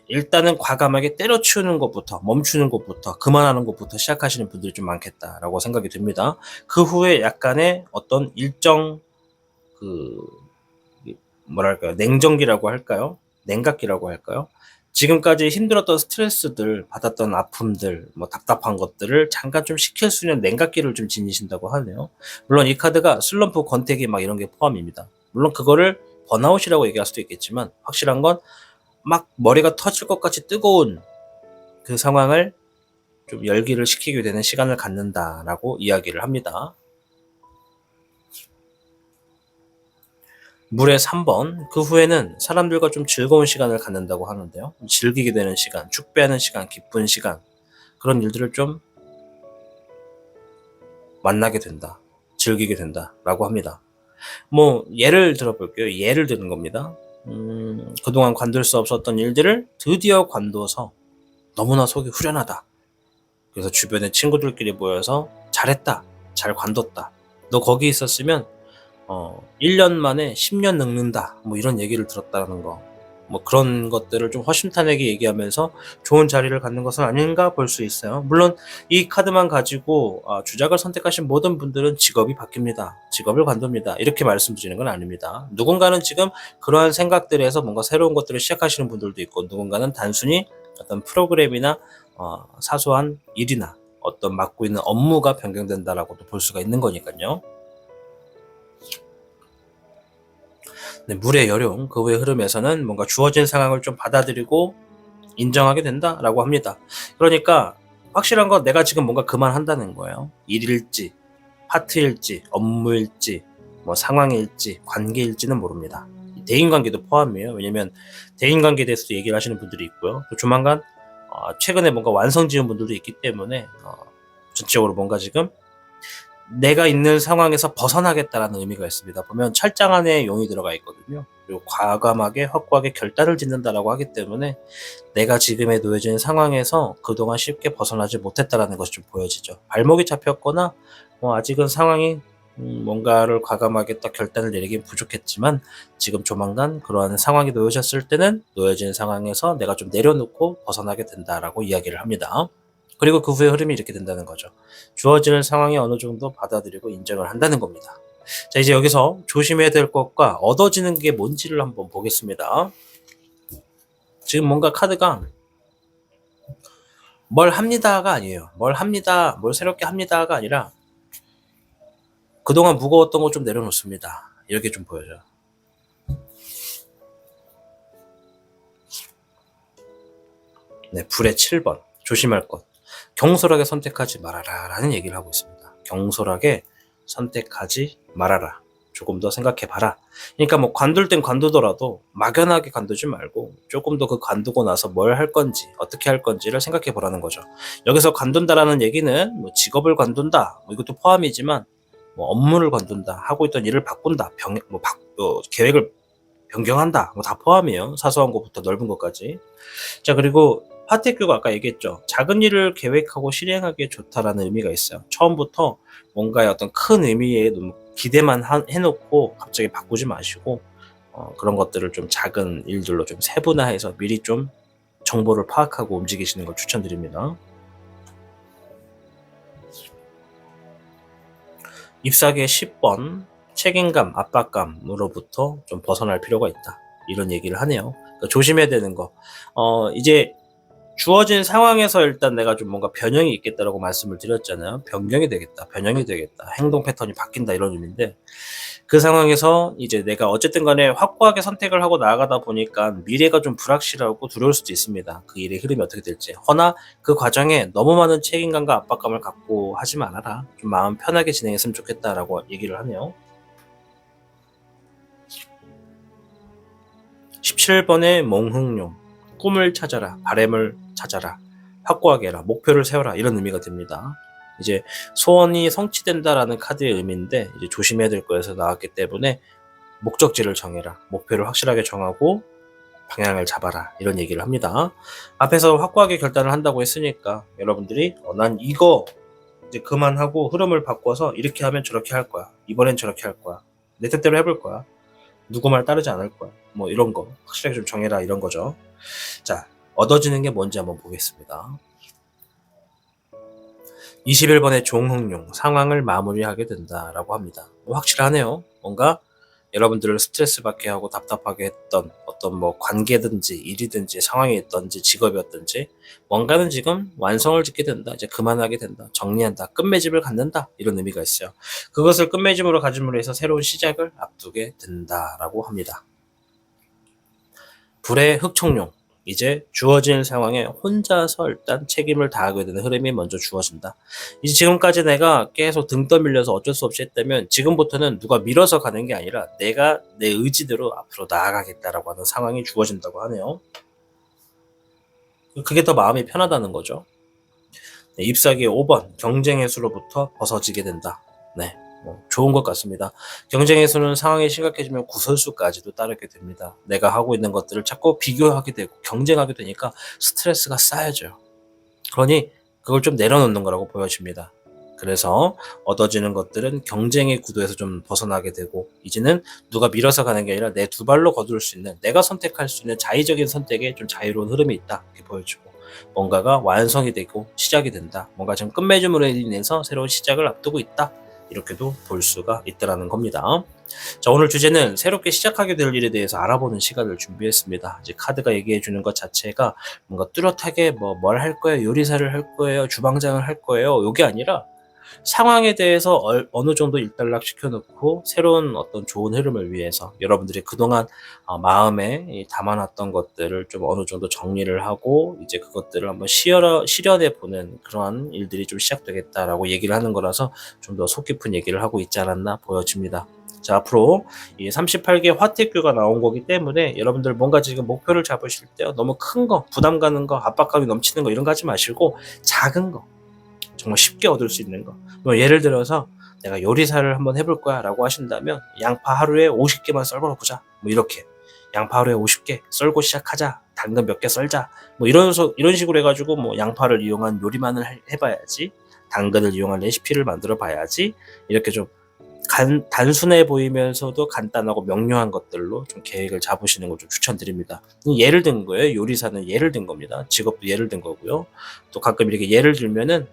일단은 과감하게 때려치우는 것부터, 멈추는 것부터, 그만하는 것부터 시작하시는 분들이 좀 많겠다라고 생각이 듭니다. 그 후에 약간의 어떤 일정 냉정기라고 할까요? 냉각기라고 할까요? 지금까지 힘들었던 스트레스들, 받았던 아픔들, 답답한 것들을 잠깐 좀 식힐 수 있는 냉각기를 좀 지니신다고 하네요. 물론 이 카드가 슬럼프, 권태기 이런 게 포함입니다. 물론 그거를 번아웃이라고 얘기할 수도 있겠지만, 확실한 건 머리가 터질 것 같이 뜨거운 그 상황을 좀 열기를 식히게 되는 시간을 갖는다라고 이야기를 합니다. 물의 3번, 그 후에는 사람들과 좀 즐거운 시간을 갖는다고 하는데요. 즐기게 되는 시간, 축배하는 시간, 기쁜 시간, 그런 일들을 좀 만나게 된다, 즐기게 된다 라고 합니다. 예를 들어볼게요. 예를 드는 겁니다. 그동안 관둘 수 없었던 일들을 드디어 관둬서 너무나 속이 후련하다. 그래서 주변에 친구들끼리 모여서 잘했다, 잘 관뒀다, 너 거기 있었으면 1년 만에 10년 늙는다, 이런 얘기를 들었다는 거, 그런 것들을 좀 허심탄회하게 얘기하면서 좋은 자리를 갖는 것은 아닌가 볼 수 있어요. 물론 이 카드만 가지고 주작을 선택하신 모든 분들은 직업이 바뀝니다, 직업을 관둡니다, 이렇게 말씀드리는 건 아닙니다. 누군가는 지금 그러한 생각들에서 뭔가 새로운 것들을 시작하시는 분들도 있고, 누군가는 단순히 어떤 프로그램이나 사소한 일이나 어떤 맡고 있는 업무가 변경된다라고도 볼 수가 있는 거니까요. 물의 여룡, 그 후의 흐름에서는 뭔가 주어진 상황을 좀 받아들이고 인정하게 된다라고 합니다. 그러니까 확실한 건 내가 지금 뭔가 그만한다는 거예요. 일일지, 파트일지, 업무일지, 상황일지, 관계일지는 모릅니다. 대인관계도 포함이에요. 왜냐면 대인관계에 대해서도 얘기를 하시는 분들이 있고요. 또 조만간 최근에 뭔가 완성 지은 분들도 있기 때문에 전체적으로 뭔가 지금 내가 있는 상황에서 벗어나겠다라는 의미가 있습니다. 보면 철장 안에 용이 들어가 있거든요. 그리고 과감하게 확고하게 결단을 짓는다라고 하기 때문에 내가 지금에 놓여진 상황에서 그동안 쉽게 벗어나지 못했다라는 것이 좀 보여지죠. 발목이 잡혔거나 아직은 상황이 뭔가를 과감하게 딱 결단을 내리긴 부족했지만, 지금 조만간 그러한 상황이 놓여졌을 때는 놓여진 상황에서 내가 좀 내려놓고 벗어나게 된다라고 이야기를 합니다. 그리고 그 후의 흐름이 이렇게 된다는 거죠. 주어지는 상황이 어느 정도 받아들이고 인정을 한다는 겁니다. 자, 이제 여기서 조심해야 될 것과 얻어지는 게 뭔지를 한번 보겠습니다. 지금 뭔가 카드가 뭘 합니다가 아니에요. 뭘 합니다, 뭘 새롭게 합니다가 아니라 그동안 무거웠던 거 좀 내려놓습니다, 이렇게 좀 보여져요. 네, 불의 7번. 조심할 것. 경솔하게 선택하지 말아라 라는 얘기를 하고 있습니다. 경솔하게 선택하지 말아라. 조금 더 생각해 봐라. 그러니까 뭐 관둘 땐 관두더라도 막연하게 관두지 말고 조금 더 그 관두고 나서 뭘 할 건지 어떻게 할 건지를 생각해 보라는 거죠. 여기서 관둔다라는 얘기는 뭐 직업을 관둔다 뭐 이것도 포함이지만 뭐 업무를 관둔다 하고 있던 일을 바꾼다 계획을 변경한다 뭐 다 포함이에요. 사소한 것부터 넓은 것까지. 자, 그리고 파트큐가 아까 얘기했죠. 작은 일을 계획하고 실행하기에 좋다라는 의미가 있어요. 처음부터 뭔가의 어떤 큰 의미에 너무 기대만 해놓고 갑자기 바꾸지 마시고 그런 것들을 좀 작은 일들로 좀 세분화해서 미리 좀 정보를 파악하고 움직이시는 걸 추천드립니다. ip사계 10번 책임감, 압박감으로부터 좀 벗어날 필요가 있다. 이런 얘기를 하네요. 그러니까 조심해야 되는 거. 이제 주어진 상황에서 일단 내가 좀 뭔가 변형이 있겠다라고 말씀을 드렸잖아요. 변경이 되겠다, 변형이 되겠다, 행동 패턴이 바뀐다 이런 의미인데 그 상황에서 이제 내가 어쨌든 간에 확고하게 선택을 하고 나아가다 보니까 미래가 좀 불확실하고 두려울 수도 있습니다. 그 일의 흐름이 어떻게 될지. 허나 그 과정에 너무 많은 책임감과 압박감을 갖고 하지 말아라. 좀 마음 편하게 진행했으면 좋겠다라고 얘기를 하네요. 17번의 몽흥룡. 꿈을 찾아라, 바램을 찾아라, 확고하게 해라, 목표를 세워라 이런 의미가 됩니다. 이제 소원이 성취된다라는 카드의 의미인데 이제 조심해야 될 거에서 나왔기 때문에 목적지를 정해라, 목표를 확실하게 정하고 방향을 잡아라 이런 얘기를 합니다. 앞에서 확고하게 결단을 한다고 했으니까 여러분들이 난 이거 이제 그만하고 흐름을 바꿔서 이렇게 하면 저렇게 할 거야, 이번엔 저렇게 할 거야, 내 뜻대로 해볼 거야, 누구 말 따르지 않을 거야, 뭐 이런 거 확실하게 좀 정해라 이런 거죠. 자, 얻어지는 게 뭔지 한번 보겠습니다. 21번의 종흥용, 상황을 마무리하게 된다라고 합니다. 확실하네요. 뭔가 여러분들을 스트레스 받게 하고 답답하게 했던 어떤 뭐 관계든지 일이든지 상황이었든지 직업이었든지 뭔가는 지금 완성을 짓게 된다. 이제 그만하게 된다. 정리한다. 끝맺음을 갖는다. 이런 의미가 있어요. 그것을 끝맺음으로 가짐으로 해서 새로운 시작을 앞두게 된다라고 합니다. 불의 흑청룡. 이제 주어진 상황에 혼자서 일단 책임을 다하게 되는 흐름이 먼저 주어진다. 이제 지금까지 내가 계속 등 떠밀려서 어쩔 수 없이 했다면 지금부터는 누가 밀어서 가는 게 아니라 내가 내 의지대로 앞으로 나아가겠다라고 하는 상황이 주어진다고 하네요. 그게 더 마음이 편하다는 거죠. 네, 잎사귀 5번 경쟁의 수로부터 벗어지게 된다. 네. 좋은 것 같습니다. 경쟁의 수는 상황이 심각해지면 구설수까지도 따르게 됩니다. 내가 하고 있는 것들을 자꾸 비교하게 되고 경쟁하게 되니까 스트레스가 쌓여져요. 그러니 그걸 좀 내려놓는 거라고 보여집니다. 그래서 얻어지는 것들은 경쟁의 구도에서 좀 벗어나게 되고 이제는 누가 밀어서 가는 게 아니라 내 두 발로 거둘 수 있는, 내가 선택할 수 있는 자의적인 선택에 좀 자유로운 흐름이 있다 이렇게 보여지고 뭔가가 완성이 되고 시작이 된다. 뭔가 좀 끝맺음으로 인해서 새로운 시작을 앞두고 있다. 이렇게도 볼 수가 있다라는 겁니다. 자, 오늘 주제는 새롭게 시작하게 될 일에 대해서 알아보는 시간을 준비했습니다. 이제 카드가 얘기해 주는 것 자체가 뭔가 뚜렷하게 뭘 할 거예요, 요리사를 할 거예요, 주방장을 할 거예요, 요게 아니라 상황에 대해서 어느 정도 일단락 시켜놓고 새로운 어떤 좋은 흐름을 위해서 여러분들이 그동안 마음에 담아놨던 것들을 좀 어느 정도 정리를 하고 이제 그것들을 한번 실현해 보는 그러한 일들이 좀 시작되겠다라고 얘기를 하는 거라서 좀 더 속 깊은 얘기를 하고 있지 않았나 보여집니다. 자, 앞으로 이 38개 화택교가 나온 거기 때문에 여러분들 뭔가 지금 목표를 잡으실 때 너무 큰 거, 부담 가는 거, 압박감이 넘치는 거 이런 거 하지 마시고 작은 거, 정말 쉽게 얻을 수 있는 거. 뭐 예를 들어서 내가 요리사를 한번 해볼 거야 라고 하신다면 양파 하루에 50개만 썰어 보자. 뭐 이렇게 양파 하루에 50개 썰고 시작하자. 당근 몇 개 썰자. 뭐 이런 식으로 해가지고 뭐 양파를 이용한 요리만을 해봐야지. 당근을 이용한 레시피를 만들어 봐야지. 이렇게 좀 단순해 보이면서도 간단하고 명료한 것들로 좀 계획을 잡으시는 걸 좀 추천드립니다. 예를 든 거예요. 요리사는 예를 든 겁니다. 직업도 예를 든 거고요. 또 가끔 이렇게 예를 들면은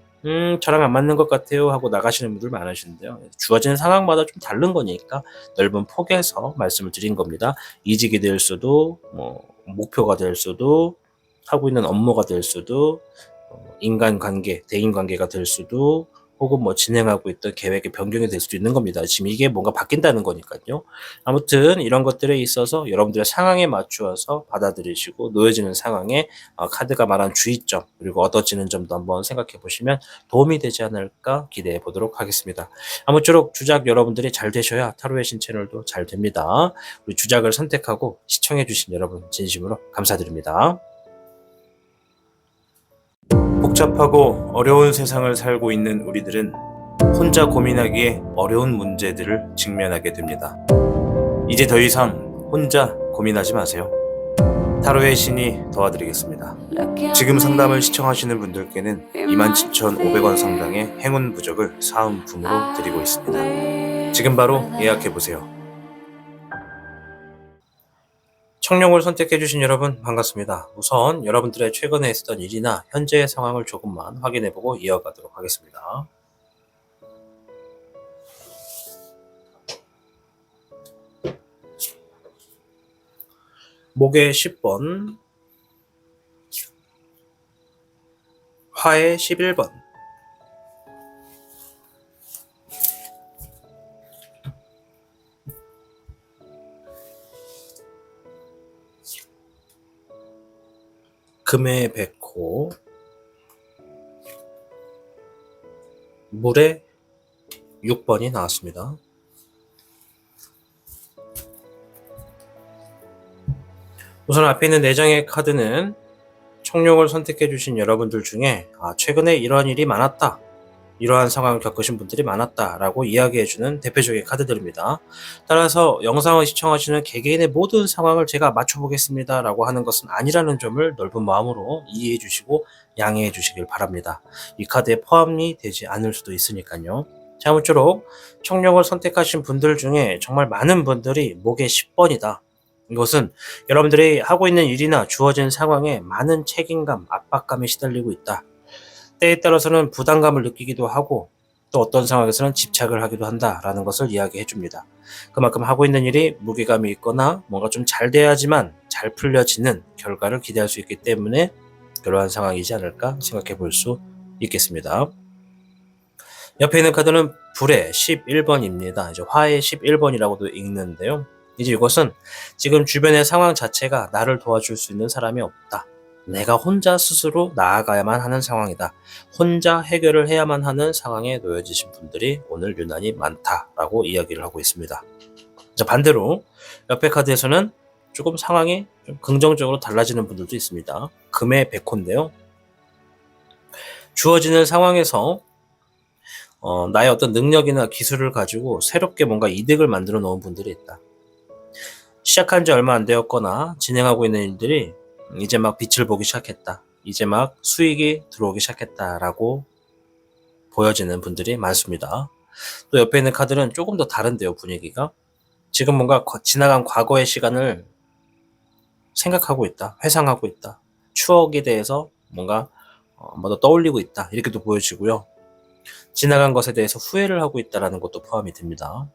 저랑 안 맞는 것 같아요 하고 나가시는 분들 많으신데요. 주어진 상황마다 좀 다른 거니까 넓은 폭에서 말씀을 드린 겁니다. 이직이 될 수도, 목표가 될 수도, 하고 있는 업무가 될 수도, 인간관계, 대인관계가 될 수도, 혹은 뭐 진행하고 있던 계획의 변경이 될 수도 있는 겁니다. 지금 이게 뭔가 바뀐다는 거니까요. 아무튼 이런 것들에 있어서 여러분들의 상황에 맞추어서 받아들이시고 놓여지는 상황에 카드가 말한 주의점 그리고 얻어지는 점도 한번 생각해 보시면 도움이 되지 않을까 기대해 보도록 하겠습니다. 아무쪼록 주작 여러분들이 잘 되셔야 타로의 신 채널도 잘 됩니다. 우리 주작을 선택하고 시청해 주신 여러분 진심으로 감사드립니다. 복잡하고 어려운 세상을 살고 있는 우리들은 혼자 고민하기에 어려운 문제들을 직면하게 됩니다. 이제 더 이상 혼자 고민하지 마세요. 타로의 신이 도와드리겠습니다. 지금 상담을 시청하시는 분들께는 27,500원 상당의 행운 부적을 사은품으로 드리고 있습니다. 지금 바로 예약해보세요. 청룡을 선택해주신 여러분 반갑습니다. 우선 여러분들의 최근에 있었던 일이나 현재의 상황을 조금만 확인해보고 이어가도록 하겠습니다. 목의 10번, 화의 11번, 금의 백호, 물의 6번이 나왔습니다. 우선 앞에 있는 4장의 카드는 청룡을 선택해주신 여러분들 중에 최근에 이러한 일이 많았다, 이러한 상황을 겪으신 분들이 많았다라고 이야기해주는 대표적인 카드들입니다. 따라서 영상을 시청하시는 개개인의 모든 상황을 제가 맞춰보겠습니다 라고 하는 것은 아니라는 점을 넓은 마음으로 이해해 주시고 양해해 주시길 바랍니다. 이 카드에 포함이 되지 않을 수도 있으니까요. 자, 아무쪼록 청룡을 선택하신 분들 중에 정말 많은 분들이 목의 10번이다. 이것은 여러분들이 하고 있는 일이나 주어진 상황에 많은 책임감, 압박감에 시달리고 있다. 때에 따라서는 부담감을 느끼기도 하고 또 어떤 상황에서는 집착을 하기도 한다라는 것을 이야기해 줍니다. 그만큼 하고 있는 일이 무게감이 있거나 뭔가 좀 잘 돼야지만 잘 풀려지는 결과를 기대할 수 있기 때문에 그러한 상황이지 않을까 생각해 볼 수 있겠습니다. 옆에 있는 카드는 불의 11번입니다. 이제 화의 11번이라고도 읽는데요. 이제 이것은 지금 주변의 상황 자체가 나를 도와줄 수 있는 사람이 없다. 내가 혼자 스스로 나아가야만 하는 상황이다. 혼자 해결을 해야만 하는 상황에 놓여지신 분들이 오늘 유난히 많다라고 이야기를 하고 있습니다. 자, 반대로 옆에 카드에서는 조금 상황이 좀 긍정적으로 달라지는 분들도 있습니다. 금의 백호인데요. 주어지는 상황에서 나의 어떤 능력이나 기술을 가지고 새롭게 뭔가 이득을 만들어 놓은 분들이 있다. 시작한 지 얼마 안 되었거나 진행하고 있는 일들이 이제 막 빛을 보기 시작했다. 이제 막 수익이 들어오기 시작했다라고 보여지는 분들이 많습니다. 또 옆에 있는 카드는 조금 더 다른데요, 분위기가. 지금 뭔가 지나간 과거의 시간을 생각하고 있다. 회상하고 있다. 추억에 대해서 뭔가 더 떠올리고 있다. 이렇게도 보여지고요. 지나간 것에 대해서 후회를 하고 있다라는 것도 포함이 됩니다.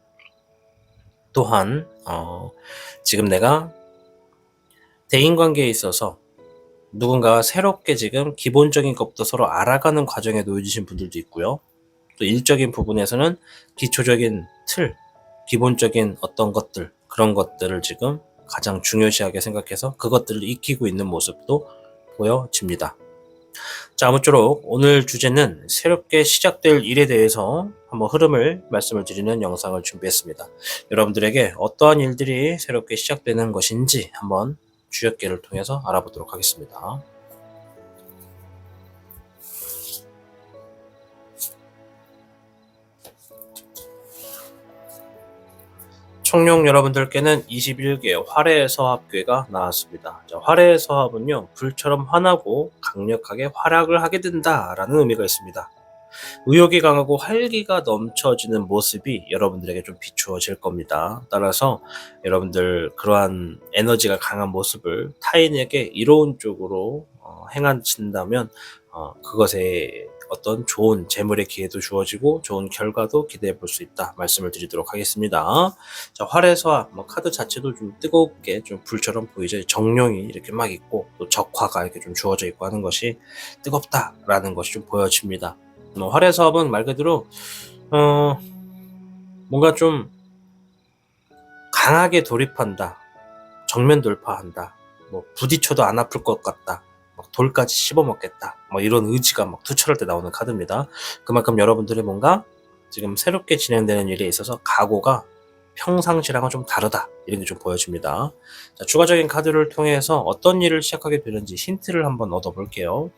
또한 지금 내가 대인관계에 있어서 누군가가 새롭게 지금 기본적인 것부터 서로 알아가는 과정에 놓여지신 분들도 있고요. 또 일적인 부분에서는 기초적인 틀, 기본적인 어떤 것들, 그런 것들을 지금 가장 중요시하게 생각해서 그것들을 익히고 있는 모습도 보여집니다. 자, 아무쪼록 오늘 주제는 새롭게 시작될 일에 대해서 한번 흐름을 말씀을 드리는 영상을 준비했습니다. 여러분들에게 어떠한 일들이 새롭게 시작되는 것인지 한번 주역계를 통해서 알아보도록 하겠습니다. 청룡 여러분들께는 21개 활의 서합괴가 나왔습니다. 자, 활의 서합은요, 불처럼 환하고 강력하게 활약을 하게 된다라는 의미가 있습니다. 의욕이 강하고 활기가 넘쳐지는 모습이 여러분들에게 좀 비추어질 겁니다. 따라서 여러분들 그러한 에너지가 강한 모습을 타인에게 이로운 쪽으로 행하신다면 그것에 어떤 좋은 재물의 기회도 주어지고 좋은 결과도 기대해 볼 수 있다 말씀을 드리도록 하겠습니다. 자, 활의 서합, 카드 자체도 좀 뜨겁게 좀 불처럼 보이죠. 정령이 이렇게 막 있고 또 적화가 이렇게 좀 주어져 있고 하는 것이 뜨겁다라는 것이 좀 보여집니다. 활의 사업은 말 그대로 뭔가 좀 강하게 돌입한다, 정면 돌파한다, 뭐 부딪혀도 안 아플 것 같다, 막 돌까지 씹어먹겠다, 뭐 이런 의지가 막 투철할 때 나오는 카드입니다. 그만큼 여러분들이 뭔가 지금 새롭게 진행되는 일에 있어서 각오가 평상시랑은 좀 다르다, 이런 게 좀 보여집니다. 자, 추가적인 카드를 통해서 어떤 일을 시작하게 되는지 힌트를 한번 얻어볼게요.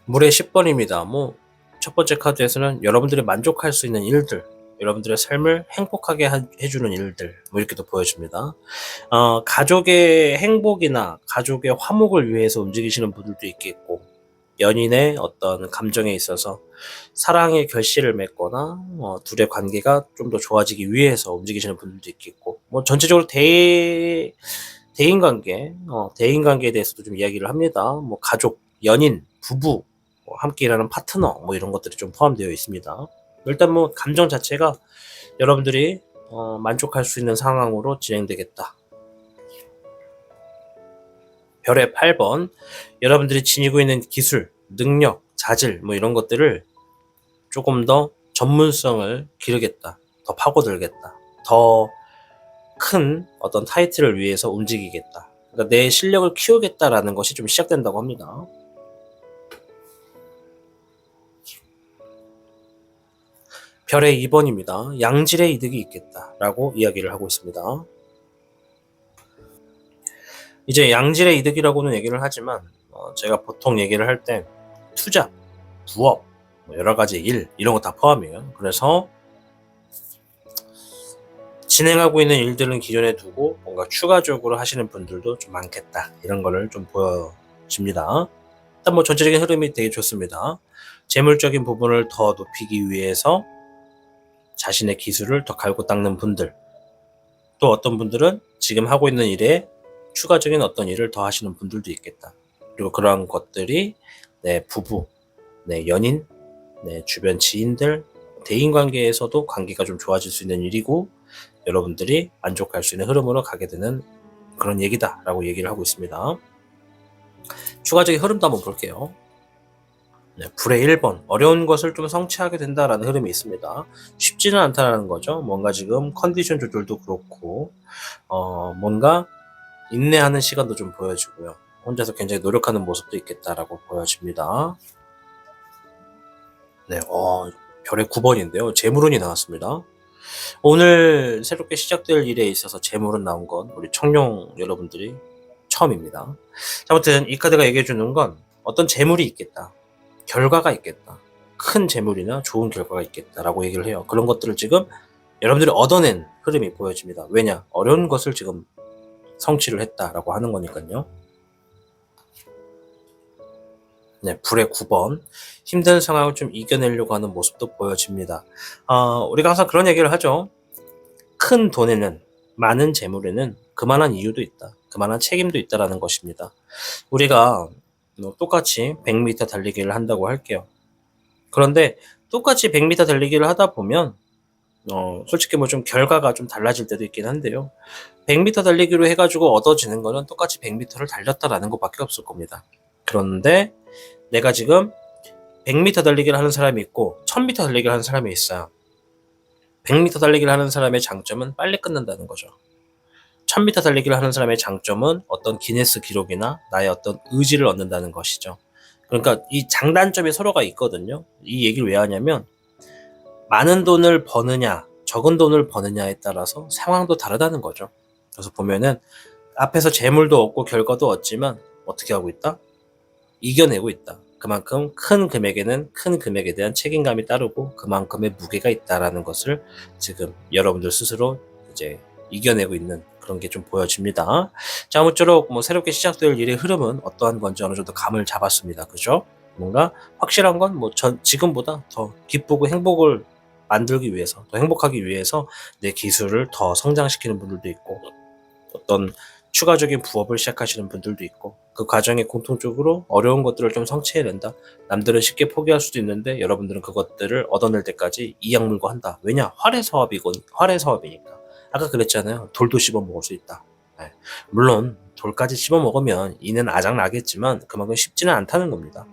물의 10번입니다. 뭐 첫 번째 카드에서는 여러분들이 만족할 수 있는 일들, 여러분들의 삶을 행복하게 해주는 일들, 뭐 이렇게도 보여줍니다. 가족의 행복이나 가족의 화목을 위해서 움직이시는 분들도 있겠고, 연인의 어떤 감정에 있어서 사랑의 결실을 맺거나 둘의 관계가 좀 더 좋아지기 위해서 움직이시는 분들도 있겠고, 뭐 전체적으로 대인관계에 대해서도 좀 이야기를 합니다. 뭐 가족, 연인, 부부, 뭐 함께 일하는 파트너, 뭐 이런 것들이 좀 포함되어 있습니다. 일단 뭐 감정 자체가 여러분들이 만족할 수 있는 상황으로 진행되겠다. 별의 8번, 여러분들이 지니고 있는 기술, 능력, 자질, 뭐 이런 것들을 조금 더 전문성을 기르겠다, 더 파고들겠다, 더 큰 어떤 타이틀을 위해서 움직이겠다, 그러니까 내 실력을 키우겠다라는 것이 좀 시작된다고 합니다. 별의 2번입니다. 양질의 이득이 있겠다라고 이야기를 하고 있습니다. 이제 양질의 이득이라고는 얘기를 하지만 제가 보통 얘기를 할 때 투자, 부업, 뭐 여러 가지 일, 이런 거 다 포함이에요. 그래서 진행하고 있는 일들은 기존에 두고 뭔가 추가적으로 하시는 분들도 좀 많겠다, 이런 거를 좀 보여집니다. 일단 뭐 전체적인 흐름이 되게 좋습니다. 재물적인 부분을 더 높이기 위해서 자신의 기술을 더 갈고 닦는 분들, 또 어떤 분들은 지금 하고 있는 일에 추가적인 어떤 일을 더 하시는 분들도 있겠다. 그리고 그러한 것들이 내 부부, 내 연인, 내 주변 지인들, 대인관계에서도 관계가 좀 좋아질 수 있는 일이고, 여러분들이 만족할 수 있는 흐름으로 가게 되는 그런 얘기다 라고 얘기를 하고 있습니다. 추가적인 흐름도 한번 볼게요. 네, 불의 1번, 어려운 것을 좀 성취하게 된다라는 흐름이 있습니다. 쉽지는 않다라는 거죠. 뭔가 지금 컨디션 조절도 그렇고 뭔가 인내하는 시간도 좀 보여지고요. 혼자서 굉장히 노력하는 모습도 있겠다라고 보여집니다. 네, 별의 9번인데요. 재물운이 나왔습니다. 오늘 새롭게 시작될 일에 있어서 재물운 나온 건 우리 청룡 여러분들이 처음입니다. 아무튼 이 카드가 얘기해주는 건 어떤 재물이 있겠다, 결과가 있겠다, 큰 재물이나 좋은 결과가 있겠다라고 얘기를 해요. 그런 것들을 지금 여러분들이 얻어낸 흐름이 보여집니다. 왜냐? 어려운 것을 지금 성취를 했다라고 하는 거니까요. 네, 불의 9번, 힘든 상황을 좀 이겨내려고 하는 모습도 보여집니다. 우리가 항상 그런 얘기를 하죠. 큰 돈에는, 많은 재물에는 그만한 이유도 있다, 그만한 책임도 있다라는 것입니다. 우리가 똑같이 100m 달리기를 한다고 할게요. 그런데 똑같이 100m 달리기를 하다 보면 솔직히 뭐 좀 결과가 좀 달라질 때도 있긴 한데요. 100m 달리기로 해가지고 얻어지는 거는 똑같이 100m를 달렸다라는 것밖에 없을 겁니다. 그런데 내가 지금 100m 달리기를 하는 사람이 있고 1000m 달리기를 하는 사람이 있어요. 100m 달리기를 하는 사람의 장점은 빨리 끝난다는 거죠. 1000m 달리기를 하는 사람의 장점은 어떤 기네스 기록이나 나의 어떤 의지를 얻는다는 것이죠. 그러니까 이 장단점이 서로가 있거든요. 이 얘기를 왜 하냐면 많은 돈을 버느냐 적은 돈을 버느냐에 따라서 상황도 다르다는 거죠. 그래서 보면은 앞에서 재물도 얻고 결과도 얻지만 어떻게 하고 있다? 이겨내고 있다. 그만큼 큰 금액에는 큰 금액에 대한 책임감이 따르고 그만큼의 무게가 있다라는 것을 지금 여러분들 스스로 이제 이겨내고 있는 그런 게 좀 보여집니다. 자, 아무쪼록 뭐 새롭게 시작될 일의 흐름은 어떠한 건지 어느 정도 감을 잡았습니다. 그죠? 뭔가 확실한 건 뭐 지금보다 더 기쁘고 행복을 만들기 위해서, 더 행복하기 위해서 내 기술을 더 성장시키는 분들도 있고, 어떤 추가적인 부업을 시작하시는 분들도 있고, 그 과정에 공통적으로 어려운 것들을 좀 성취해낸다. 남들은 쉽게 포기할 수도 있는데 여러분들은 그것들을 얻어낼 때까지 이악 물고 한다. 왜냐? 활의 사업이니까. 아까 그랬잖아요. 돌도 씹어 먹을 수 있다. 네. 물론 돌까지 씹어먹으면 이는 아작나겠지만 그만큼 쉽지는 않다는 겁니다.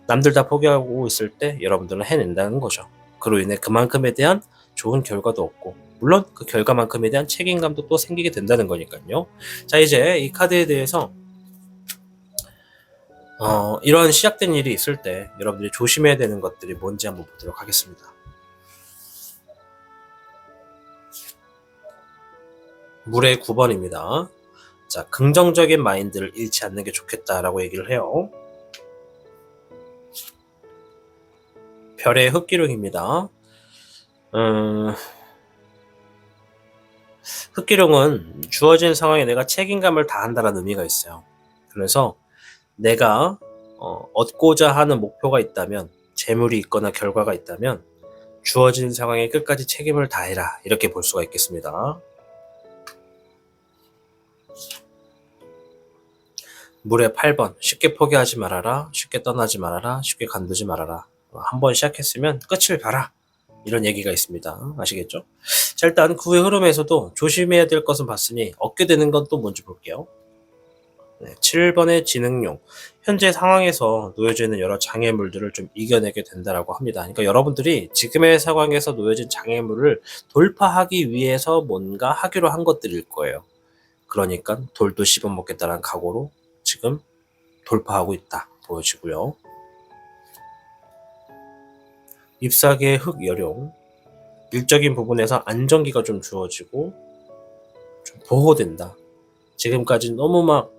남들 다 포기하고 있을 때 여러분들은 해낸다는 거죠. 그로 인해 그만큼에 대한 좋은 결과도 없고, 물론 그 결과만큼에 대한 책임감도 또 생기게 된다는 거니까요. 자, 이제 이 카드에 대해서 이런 시작된 일이 있을 때 여러분들이 조심해야 되는 것들이 뭔지 한번 보도록 하겠습니다. 물의 9번입니다. 자, 긍정적인 마인드를 잃지 않는 게 좋겠다라고 얘기를 해요. 별의 흑기룡입니다. 흑기룡은 주어진 상황에 내가 책임감을 다한다는 의미가 있어요. 그래서 내가 얻고자 하는 목표가 있다면, 재물이 있거나 결과가 있다면 주어진 상황에 끝까지 책임을 다해라, 이렇게 볼 수가 있겠습니다. 물의 8번, 쉽게 포기하지 말아라, 쉽게 떠나지 말아라, 쉽게 간두지 말아라. 한번 시작했으면 끝을 봐라, 이런 얘기가 있습니다. 아시겠죠? 자, 일단 그 후의 흐름에서도 조심해야 될 것은 봤으니 얻게 되는 건 또 뭔지 볼게요. 네, 7번의 지능용. 현재 상황에서 놓여져 있는 여러 장애물들을 좀 이겨내게 된다라고 합니다. 그러니까 여러분들이 지금의 상황에서 놓여진 장애물을 돌파하기 위해서 뭔가 하기로 한 것들일 거예요. 그러니까 돌도 씹어먹겠다는 각오로 지금 돌파하고 있다 보여지고요. 잎사귀의 흑여룡. 일적인 부분에서 안정기가 좀 주어지고 좀 보호된다. 지금까지 너무 막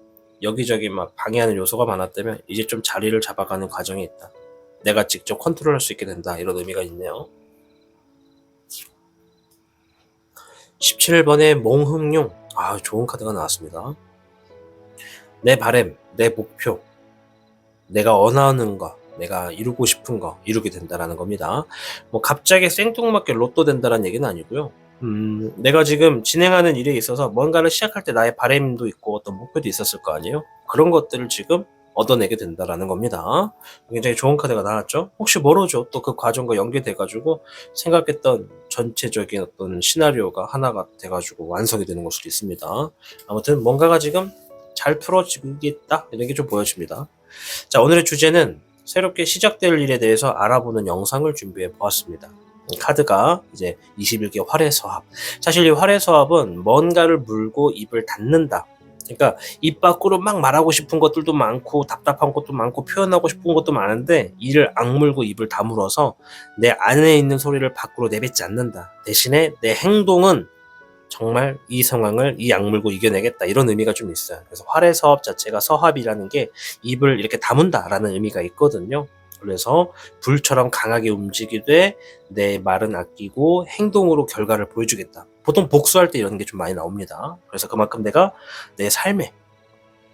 여기저기 막 방해하는 요소가 많았다면 이제 좀 자리를 잡아가는 과정이 있다. 내가 직접 컨트롤할 수 있게 된다. 이런 의미가 있네요. 17번의 몽흥용. 좋은 카드가 나왔습니다. 내 바램, 내 목표, 내가 원하는 거, 내가 이루고 싶은 거 이루게 된다라는 겁니다. 뭐 갑자기 생뚱맞게 로또 된다라는 얘기는 아니고요. 내가 지금 진행하는 일에 있어서 뭔가를 시작할 때 나의 바램도 있고 어떤 목표도 있었을 거 아니에요? 그런 것들을 지금 얻어내게 된다라는 겁니다. 굉장히 좋은 카드가 나왔죠? 혹시 모르죠? 또 그 과정과 연계돼가지고 생각했던 전체적인 어떤 시나리오가 하나가 돼가지고 완성이 되는 걸 수도 있습니다. 아무튼 뭔가가 지금 잘 풀어지겠다, 이런 게 좀 보여집니다. 자, 오늘의 주제는 새롭게 시작될 일에 대해서 알아보는 영상을 준비해 보았습니다. 카드가 이제 21개 활해서합. 사실 이 활해서합은 뭔가를 물고 입을 닫는다. 그러니까 입 밖으로 막 말하고 싶은 것들도 많고 답답한 것도 많고 표현하고 싶은 것도 많은데 이를 악물고 입을 다물어서 내 안에 있는 소리를 밖으로 내뱉지 않는다. 대신에 내 행동은 정말 이 상황을 이 악물고 이겨내겠다, 이런 의미가 좀 있어요. 그래서 활해서합 자체가 서합이라는 게 입을 이렇게 다문다라는 의미가 있거든요. 그래서 불처럼 강하게 움직이되 내 말은 아끼고 행동으로 결과를 보여주겠다. 보통 복수할 때 이런 게 좀 많이 나옵니다. 그래서 그만큼 내가 내 삶에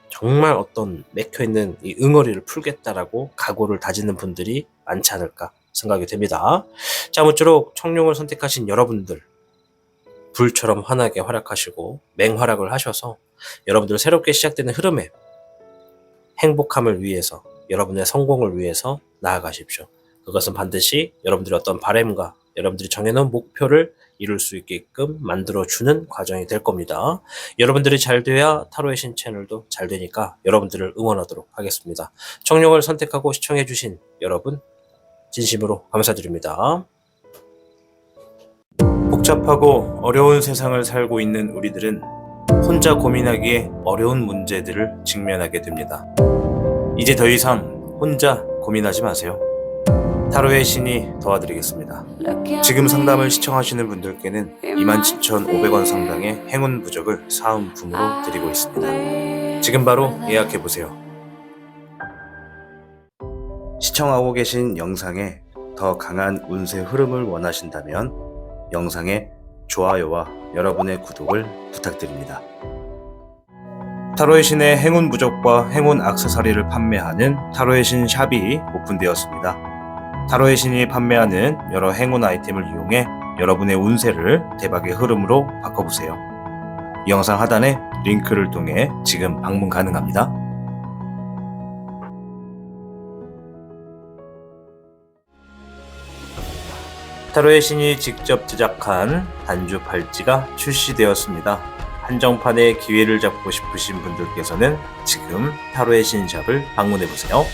정말 어떤 맥혀있는 이 응어리를 풀겠다라고 각오를 다지는 분들이 많지 않을까 생각이 됩니다. 자, 아무쪼록 청룡을 선택하신 여러분들, 불처럼 환하게 활약하시고 맹활약을 하셔서 여러분들 새롭게 시작되는 흐름에 행복함을 위해서, 여러분의 성공을 위해서 나아가십시오. 그것은 반드시 여러분들의 어떤 바램과 여러분들이 정해놓은 목표를 이룰 수 있게끔 만들어주는 과정이 될 겁니다. 여러분들이 잘 돼야 타로의 신 채널도 잘 되니까 여러분들을 응원하도록 하겠습니다. 청룡을 선택하고 시청해주신 여러분 진심으로 감사드립니다. 복잡하고 어려운 세상을 살고 있는 우리들은 혼자 고민하기에 어려운 문제들을 직면하게 됩니다. 이제 더 이상 혼자 고민하지 마세요. 타로의 신이 도와드리겠습니다. 지금 상담을 시청하시는 분들께는 27,500원 상당의 행운 부적을 사은품으로 드리고 있습니다. 지금 바로 예약해보세요. 시청하고 계신 영상에 더 강한 운세 흐름을 원하신다면 영상에 좋아요와 여러분의 구독을 부탁드립니다. 타로의 신의 행운 부적과 행운 액세서리를 판매하는 타로의 신 샵이 오픈되었습니다. 타로의 신이 판매하는 여러 행운 아이템을 이용해 여러분의 운세를 대박의 흐름으로 바꿔보세요. 영상 하단의 링크를 통해 지금 방문 가능합니다. 타로의 신이 직접 제작한 단주 팔찌가 출시되었습니다. 한정판의 기회를 잡고 싶으신 분들께서는 지금 타로의 신샵을 방문해 보세요.